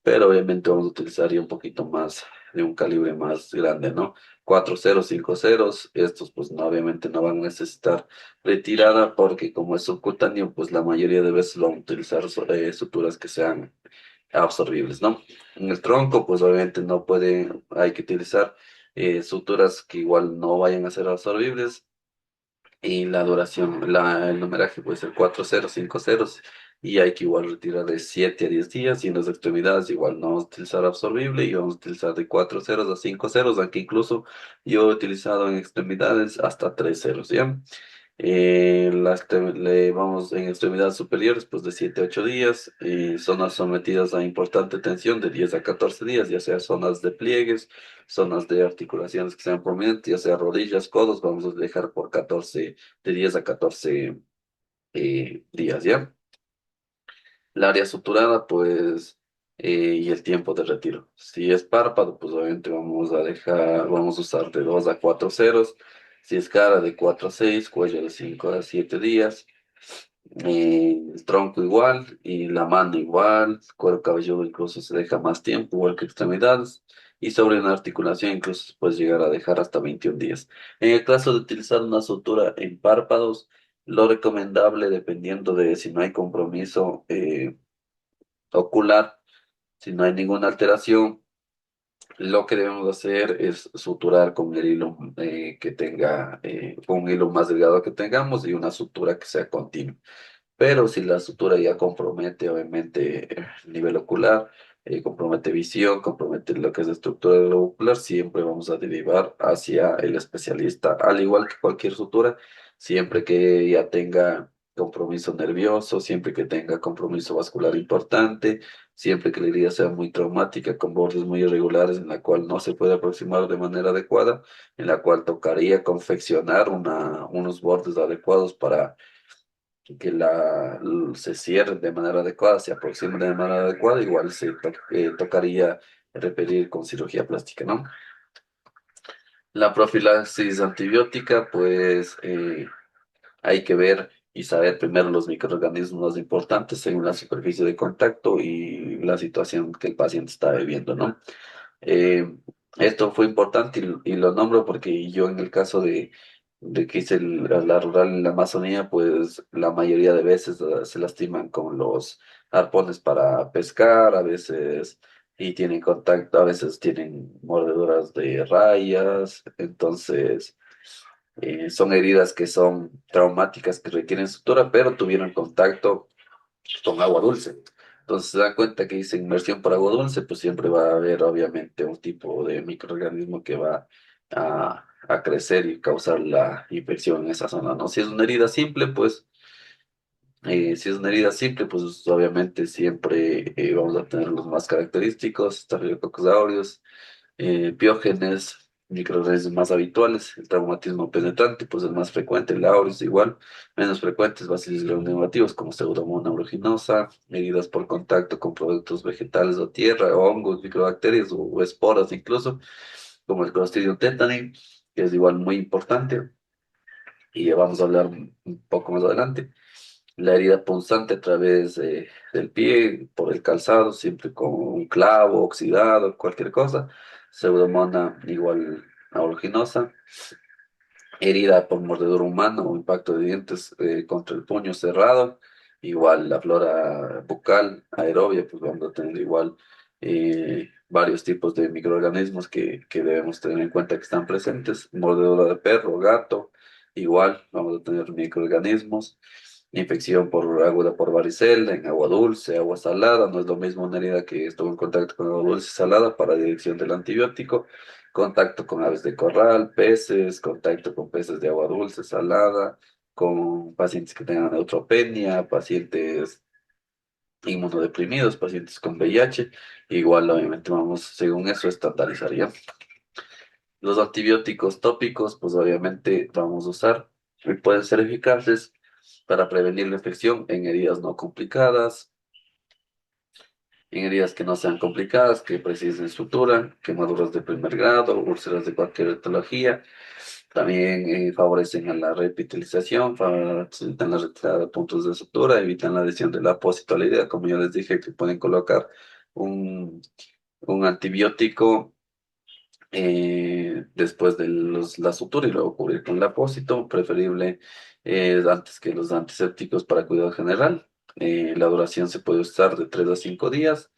pero obviamente vamos a utilizar ya un poquito más de un calibre más grande, ¿no? 4 ceros, 5 ceros, estos pues no, obviamente no van a necesitar retirada porque como es subcutáneo, pues la mayoría de veces van a utilizar suturas que sean absorbibles, ¿no? En el tronco, pues obviamente no puede, hay que utilizar suturas que igual no vayan a ser absorbibles y la duración, el numeraje puede ser 4 ceros, 5 ceros, y hay que igual retirar de 7 a 10 días, y en las extremidades igual no vamos a utilizar absorbible, y vamos a utilizar de 4 ceros a 5 ceros, aunque incluso yo he utilizado en extremidades hasta 3 ceros, ¿ya? Vamos en extremidades superiores, pues de 7 a 8 días, zonas sometidas a importante tensión de 10 a 14 días, ya sea zonas de pliegues, zonas de articulaciones que sean prominentes, ya sea rodillas, codos, vamos a dejar por 14, de 10 a 14 días, ¿ya? El área suturada, pues, y el tiempo de retiro. Si es párpado, pues obviamente vamos a usar de 2 a 4 ceros. Si es cara, de 4 a 6, cuello de 5 a 7 días. El tronco igual y la mano igual, cuero cabelludo incluso se deja más tiempo, igual que extremidades, y sobre una articulación incluso se puede llegar a dejar hasta 21 días. En el caso de utilizar una sutura en párpados, lo recomendable, dependiendo de si no hay compromiso ocular, si no hay ninguna alteración, lo que debemos hacer es suturar con el hilo con un hilo más delgado que tengamos y una sutura que sea continua. Pero si la sutura ya compromete, obviamente, el nivel ocular, compromete visión, compromete lo que es la estructura del globo ocular, siempre vamos a derivar hacia el especialista, al igual que cualquier sutura, siempre que ya tenga compromiso nervioso, siempre que tenga compromiso vascular importante, siempre que la herida sea muy traumática, con bordes muy irregulares, en la cual no se puede aproximar de manera adecuada, en la cual tocaría confeccionar unos bordes adecuados para que se cierre de manera adecuada, se aproxime de manera adecuada, igual tocaría repetir con cirugía plástica, ¿no? La profilaxis antibiótica, pues hay que ver y saber primero los microorganismos más importantes según la superficie de contacto y la situación que el paciente está viviendo, ¿no? Eh, Esto fue importante y lo nombro porque yo en el caso de que hice la rural en la Amazonía, pues la mayoría de veces se lastiman con los arpones para pescar, a veces y tienen contacto, a veces tienen mordeduras de rayas, entonces son heridas que son traumáticas, que requieren sutura, pero tuvieron contacto con agua dulce. Entonces se dan cuenta que dice inmersión por agua dulce, pues siempre va a haber obviamente un tipo de microorganismo que va a crecer y causar la infección en esa zona, ¿no? Si es una herida simple, pues si es una herida simple, pues obviamente siempre vamos a tener los más característicos, estafilococos aureus, Piógenes, microorganismos más habituales, el traumatismo penetrante, pues el más frecuente, el aureus igual, menos frecuentes, bacilos gram-negativos como Pseudomonas aeruginosa, heridas por contacto con productos vegetales o tierra, hongos, microbacterias o esporas incluso, como el Clostridium tetani, que es igual muy importante, y ya vamos a hablar un poco más adelante. La herida punzante a través del pie, por el calzado, siempre con un clavo oxidado, cualquier cosa. Pseudomonas igual aeruginosa. Herida por mordedura humana o impacto de dientes contra el puño cerrado. Igual la flora bucal aerobia, pues vamos a tener igual varios tipos de microorganismos que debemos tener en cuenta que están presentes. Mordedura de perro, gato, igual vamos a tener microorganismos. Infección por aguda por varicela, en agua dulce, agua salada, no es lo mismo una herida que estuvo en contacto con agua dulce y salada para dirección del antibiótico, contacto con aves de corral, peces, contacto con peces de agua dulce, salada, con pacientes que tengan neutropenia, pacientes inmunodeprimidos, pacientes con VIH, igual obviamente vamos, según eso, estandarizaría. Los antibióticos tópicos, pues obviamente vamos a usar y pueden ser eficaces para prevenir la infección en heridas no complicadas, en heridas que no sean complicadas, que precisen sutura, quemaduras de primer grado, úlceras de cualquier etiología. También favorecen a la repitalización, facilitan la retirada de puntos de sutura, evitan la adhesión del apósito a la herida. Como ya les dije, que pueden colocar un, un antibiótico después de la sutura y luego cubrir con el apósito, preferible antes que los antisépticos para cuidado general. La duración se puede usar de 3 a 5 días.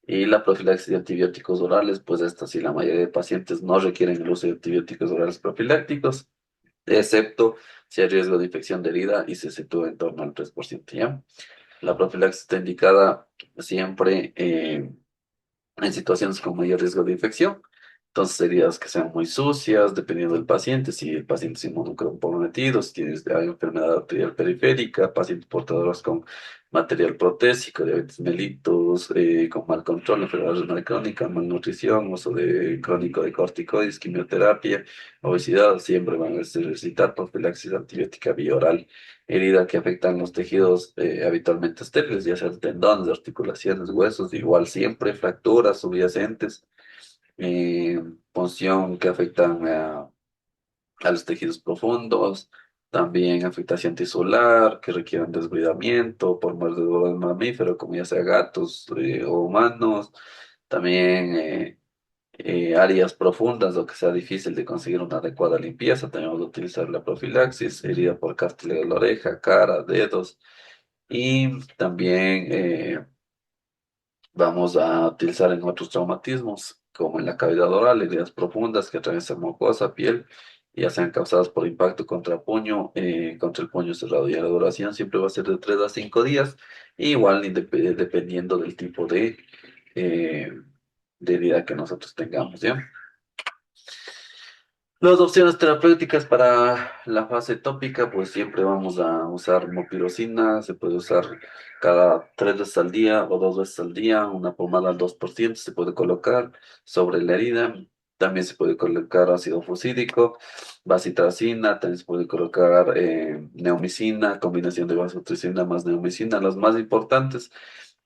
Y la profilaxis de antibióticos orales, pues esta sí, la mayoría de pacientes no requieren el uso de antibióticos orales profilácticos, excepto si hay riesgo de infección de herida y se sitúa en torno al 3%, ¿ya? La profilaxis está indicada siempre en situaciones con mayor riesgo de infección. Entonces, heridas que sean muy sucias, dependiendo del paciente, si el paciente es inmunocomprometido, si tiene hay enfermedad arterial periférica, pacientes portadores con material protésico, diabetes mellitus, con mal control, enfermedad renal crónica, malnutrición, uso de crónico de corticoides, quimioterapia, obesidad, siempre van a necesitar profilaxis antibiótica vía oral. Herida que afectan los tejidos habitualmente estériles, ya sean tendones, articulaciones, huesos, igual siempre, fracturas subyacentes, eh, punción que afectan a los tejidos profundos, también afectación tisular que requieren desbridamiento por mordedura de mamífero, como ya sea gatos o humanos, también áreas profundas o que sea difícil de conseguir una adecuada limpieza, también vamos a utilizar la profilaxis, herida por cartílago de la oreja, cara, dedos, y también vamos a utilizar en otros traumatismos, como en la cavidad oral, heridas profundas que atraviesan mucosa, piel, ya sean causadas por impacto contra puño, contra el puño cerrado. Y la duración siempre va a ser de 3 a 5 días, igual dependiendo del tipo eh, de herida que nosotros tengamos, ¿ya? Las opciones terapéuticas para la fase tópica, pues siempre vamos a usar mopirocina, se puede usar cada 3 veces al día o 2 veces al día, una pomada al 2% se puede colocar sobre la herida, también se puede colocar ácido fosídico, bacitracina, también se puede colocar neomicina, combinación de bacitracina más neomicina, las más importantes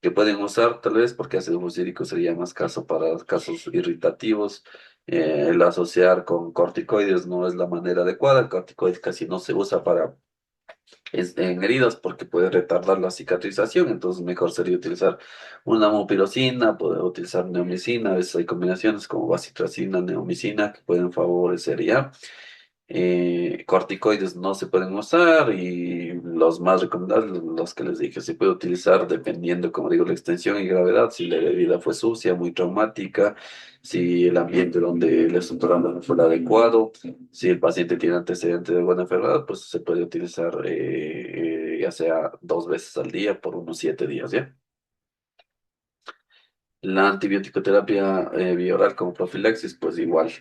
que pueden usar tal vez porque ácido fosídico sería más caso para casos irritativos. El asociar con corticoides no es la manera adecuada. El corticoide casi no se usa para en heridas porque puede retardar la cicatrización. Entonces, mejor sería utilizar una mupirocina, poder utilizar neomicina. A veces hay combinaciones como bacitracina, neomicina que pueden favorecer ya. Corticoides no se pueden usar y los más recomendables, los que les dije, se puede utilizar dependiendo, como digo, la extensión y gravedad, si la herida fue sucia, muy traumática, si el ambiente donde le estructurando no fue el adecuado, si el paciente tiene antecedentes de alguna enfermedad, pues se puede utilizar ya sea 2 veces al día por unos 7 días, ¿ya? La antibiótico terapia vía oral como profilaxis, pues igual,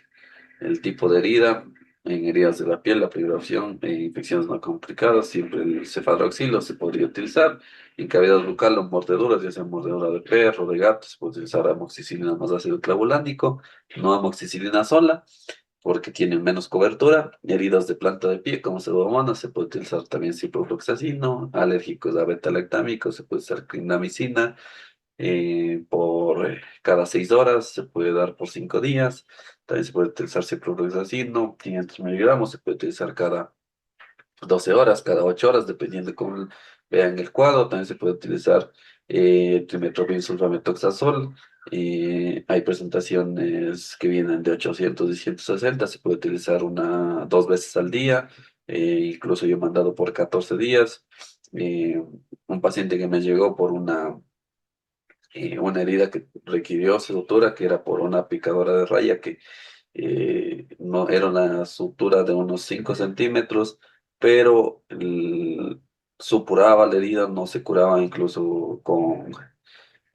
el tipo de herida. En heridas de la piel, la primera opción, en infecciones no complicadas, siempre el cefadroxilo se podría utilizar. En cavidad bucal o mordeduras, ya sea mordedura de perro, de gato, se puede utilizar amoxicilina más ácido clavulánico, no amoxicilina sola, porque tienen menos cobertura. Heridas de planta de pie, como pseudomonas, se puede utilizar también ciprofloxacino. Alérgicos a beta-lactámicos, se puede usar clindamicina por cada 6 horas, se puede dar por 5 días. También se puede utilizar ciprofloxacino, 500 miligramos, se puede utilizar cada 12 horas, cada 8 horas, dependiendo de cómo vean el cuadro. También se puede utilizar trimethoprim sulfamethoxazol. Hay presentaciones que vienen de 800 y 160. Se puede utilizar 2 veces al día. Incluso yo he mandado por 14 días. Eh, un paciente que me llegó por una herida que requirió sutura, que era por una picadora de raya, que no era una sutura de unos 5 centímetros, pero supuraba la herida, no se curaba incluso con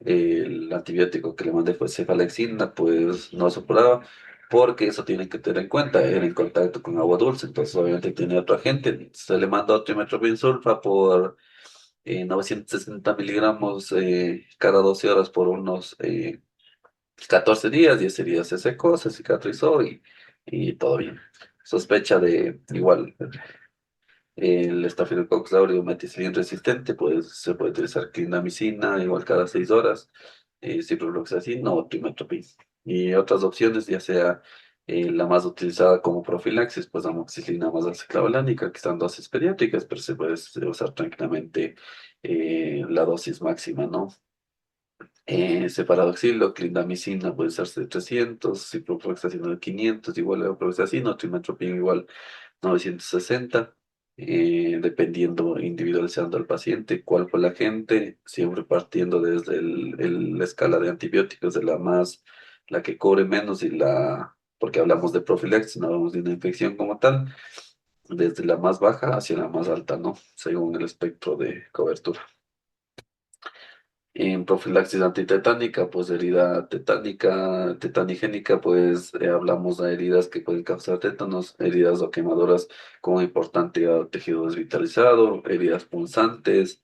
el antibiótico que le mandé fue cefalexina, pues no supuraba. Porque eso tienen que tener en cuenta, era en contacto con agua dulce, entonces obviamente tenía otro agente, se le mandó trimetoprim sulfa por 960 miligramos cada 12 horas por unos 14 días, 10 días se secó, se cicatrizó y todo bien. Sospecha de igual el Staphylococcus aureus meticilin resistente, pues se puede utilizar clindamicina igual cada 6 horas, ciprofloxacin o trimethoprim. Y otras opciones, ya sea la más utilizada como profilaxis, pues amoxicilina más aciclabelánica, que están dosis pediátricas, pero se puede usar tranquilamente la dosis máxima, ¿no? Separadoxilo, clindamicina puede usarse de 300, ciprofloxacino de 500, igual levofloxacino, trimethoprim igual 960, dependiendo, individualizando al paciente, cuál fue la agente, siempre partiendo desde la escala de antibióticos, de la que cobre menos porque hablamos de profilaxis, no hablamos de una infección como tal, desde la más baja hacia la más alta, ¿no? Según el espectro de cobertura. En profilaxis antitetánica, pues herida tetánica, tetanigénica, pues hablamos de heridas que pueden causar tétanos, heridas o quemaduras con importante tejido desvitalizado, heridas punzantes,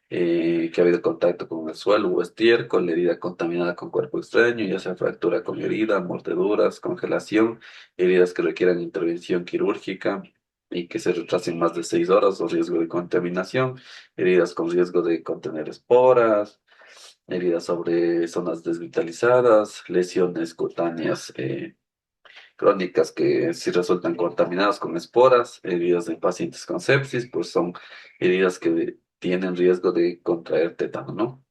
que ha habido contacto con el suelo o estiércol, herida contaminada con cuerpo extraño, ya sea fractura con herida, mordeduras, congelación, heridas que requieran intervención quirúrgica y que se retrasen más de 6 horas o riesgo de contaminación, heridas con riesgo de contener esporas, heridas sobre zonas desvitalizadas, lesiones cutáneas crónicas que si resultan contaminadas con esporas, heridas en pacientes con sepsis, pues son heridas que tienen riesgo de contraer tétano, ¿no?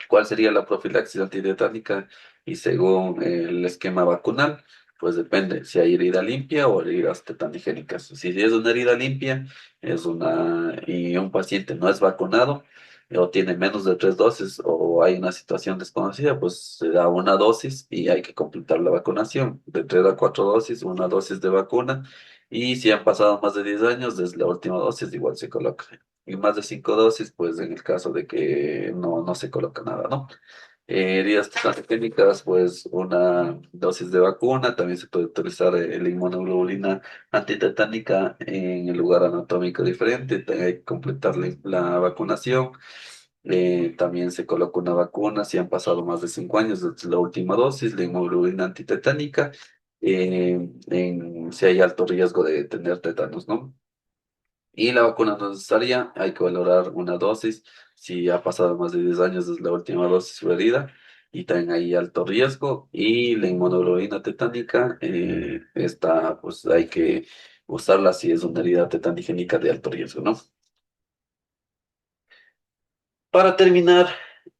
¿Cuál sería la profilaxis antitetánica? Y según el esquema vacunal, pues depende si hay herida limpia o heridas tetanigénicas. Si es una herida limpia y un paciente no es vacunado o tiene menos de 3 dosis o hay una situación desconocida, pues se da una dosis y hay que completar la vacunación. De 3 a 4 dosis, una dosis de vacuna. Y si han pasado más de 10 años desde la última dosis, igual se coloca y más de 5 dosis, pues en el caso de que no se coloca nada, ¿no? Heridas técnicas, pues una dosis de vacuna, también se puede utilizar la inmunoglobulina antitetánica en el lugar anatómico diferente, hay que completar la vacunación. También se coloca una vacuna si han pasado más de 5 años desde la última dosis, la inmunoglobulina antitetánica, si hay alto riesgo de tener tétanos, ¿no? Y la vacuna no es necesaria, hay que valorar una dosis, si ha pasado más de 10 años desde la última dosis su herida, y también hay alto riesgo. Y la inmunoglobulina tetánica, esta pues hay que usarla si es una herida tetanigénica de alto riesgo, ¿no? Para terminar,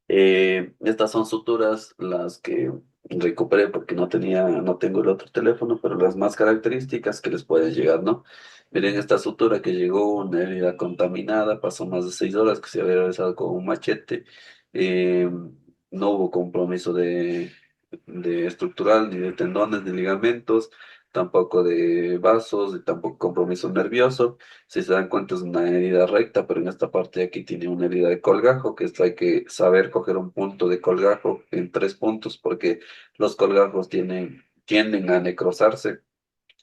estas son suturas las que recuperé porque no tengo el otro teléfono, pero las más características que les pueden llegar, ¿no? Miren esta sutura que llegó, una herida contaminada, pasó más de 6 horas que se había realizado con un machete, eh, no hubo compromiso de estructural, ni de tendones, ni ligamentos, tampoco de vasos, y tampoco compromiso nervioso. Si se dan cuenta es una herida recta, pero en esta parte de aquí tiene una herida de colgajo, que esto hay que saber coger un punto de colgajo en 3 puntos, porque los colgajos tienden a necrosarse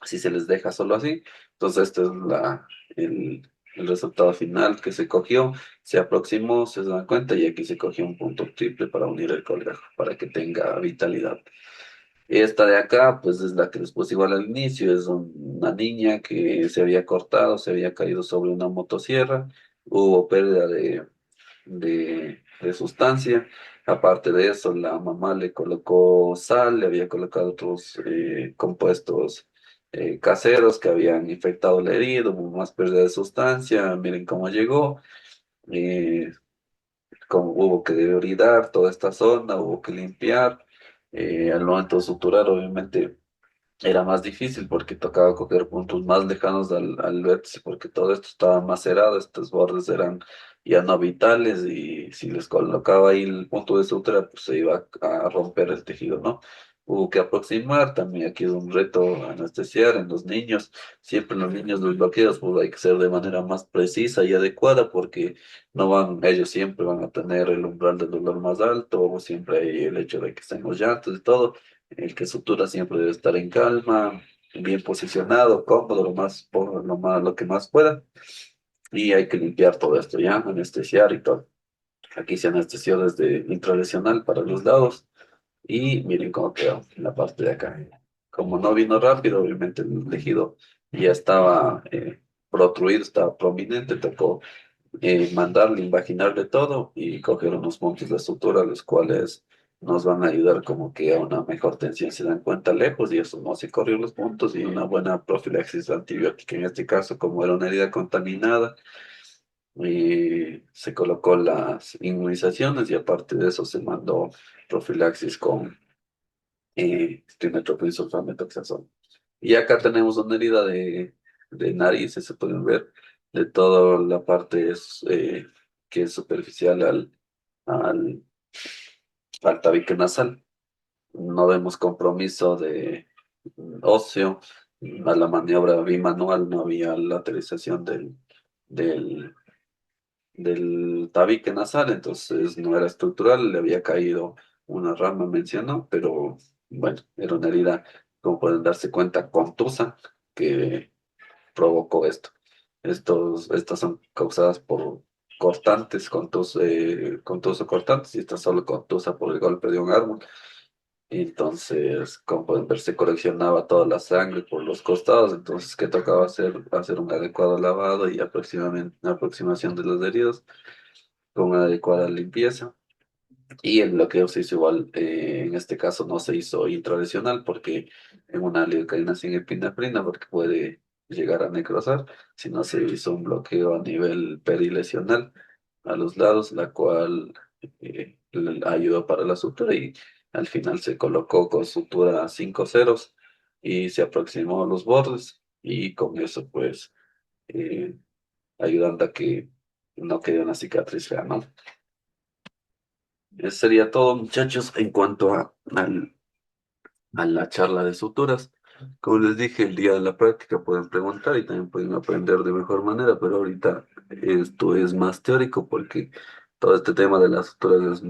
si se les deja solo así. Entonces, este es el resultado final que se cogió. Se aproximó, se da cuenta, y aquí se cogió un punto triple para unir el colegio, para que tenga vitalidad. Esta de acá, pues es la que les puse igual al inicio, es una niña que se había cortado, se había caído sobre una motosierra, hubo pérdida de sustancia. Aparte de eso, la mamá le colocó sal, le había colocado otros compuestos caseros que habían infectado la herida, hubo más pérdida de sustancia, miren cómo llegó, eh, cómo hubo que deoridar toda esta zona, hubo que limpiar. Al momento de suturar, obviamente era más difícil porque tocaba coger puntos más lejanos al vértice porque todo esto estaba macerado, estos bordes eran ya no vitales y si les colocaba ahí el punto de sutura pues se iba a romper el tejido, ¿no? Hubo que aproximar, también aquí es un reto anestesiar en los niños, siempre en los niños los bloqueos pues hay que ser de manera más precisa y adecuada porque no van, ellos siempre van a tener el umbral del dolor más alto o siempre hay el hecho de que estén los llantos y todo. El que sutura siempre debe estar en calma, bien posicionado, cómodo, lo que más pueda. Y hay que limpiar todo esto ya, anestesiar y todo. Aquí se anestesió desde intralesional para los lados. Y miren cómo quedó en la parte de acá. Como no vino rápido, obviamente el tejido ya estaba protruido, estaba prominente, tocó mandarle, imaginarle todo y coger unos puntos de sutura, los cuales nos van a ayudar como que a una mejor tensión se dan cuenta lejos y eso no se corrió los puntos y una buena profilaxis antibiótica. En este caso, como era una herida contaminada, se colocó las inmunizaciones y aparte de eso se mandó profilaxis con trimethoprim sulfamethoxazole. Y acá tenemos una herida de narices, se pueden ver, de toda la parte que es superficial al, al tabique nasal. No vemos compromiso de óseo. A la maniobra bimanual no había lateralización del, del tabique nasal, entonces no era estructural, le había caído una rama, mencionó, pero bueno, era una herida, como pueden darse cuenta, contusa que provocó esto. Estas son causadas por cortantes, contuso cortantes, y esta solo contusa por el golpe de un árbol. Entonces, como pueden ver, se coleccionaba toda la sangre por los costados, entonces, ¿qué tocaba hacer? Hacer un adecuado lavado y aproximación de los heridos con una adecuada limpieza. Y el bloqueo se hizo igual, en este caso no se hizo intralesional porque en una lidocaína sin epinefrina porque puede llegar a necrosar, sino se hizo un bloqueo a nivel perilesional a los lados, la cual ayudó para la sutura y al final se colocó con sutura 5 ceros y se aproximó a los bordes y con eso pues eh, ayudando a que no quede una cicatriz fea, ¿no? Eso sería todo, muchachos, en cuanto a la charla de suturas. Como les dije, el día de la práctica pueden preguntar y también pueden aprender de mejor manera, pero ahorita esto es más teórico porque todo este tema de las suturas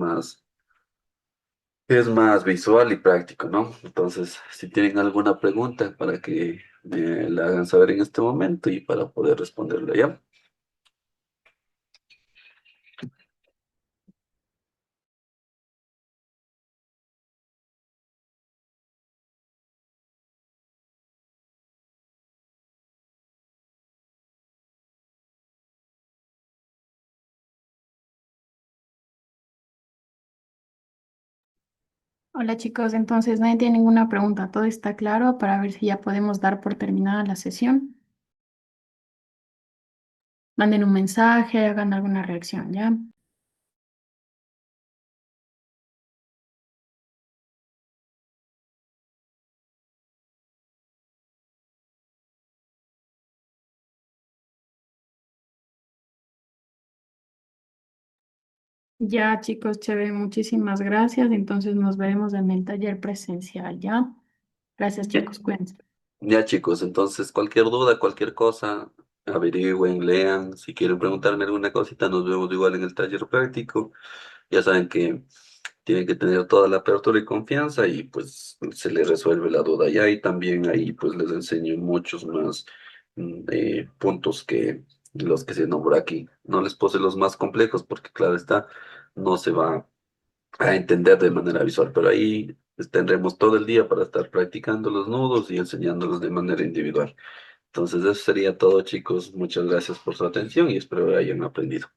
es más visual y práctico, ¿no? Entonces, si tienen alguna pregunta para que me la hagan saber en este momento y para poder responderla ya. Hola chicos, entonces nadie tiene ninguna pregunta, todo está claro para ver si ya podemos dar por terminada la sesión. Manden un mensaje, hagan alguna reacción, ¿ya? Ya chicos, chévere, muchísimas gracias. Entonces nos veremos en el taller presencial, ¿ya? Gracias Ya, chicos, cuídense. ya, chicos, entonces cualquier duda, cualquier cosa, averigüen, lean. Si quieren preguntarme alguna cosita, nos vemos igual en el taller práctico. Ya saben que tienen que tener toda la apertura y confianza y pues se les resuelve la duda ya y también ahí pues les enseño muchos más puntos que los que se nombra aquí. No les puse los más complejos porque claro está, no se va a entender de manera visual, pero ahí tendremos todo el día para estar practicando los nudos y enseñándolos de manera individual. Entonces eso sería todo, chicos. Muchas gracias por su atención y espero que hayan aprendido.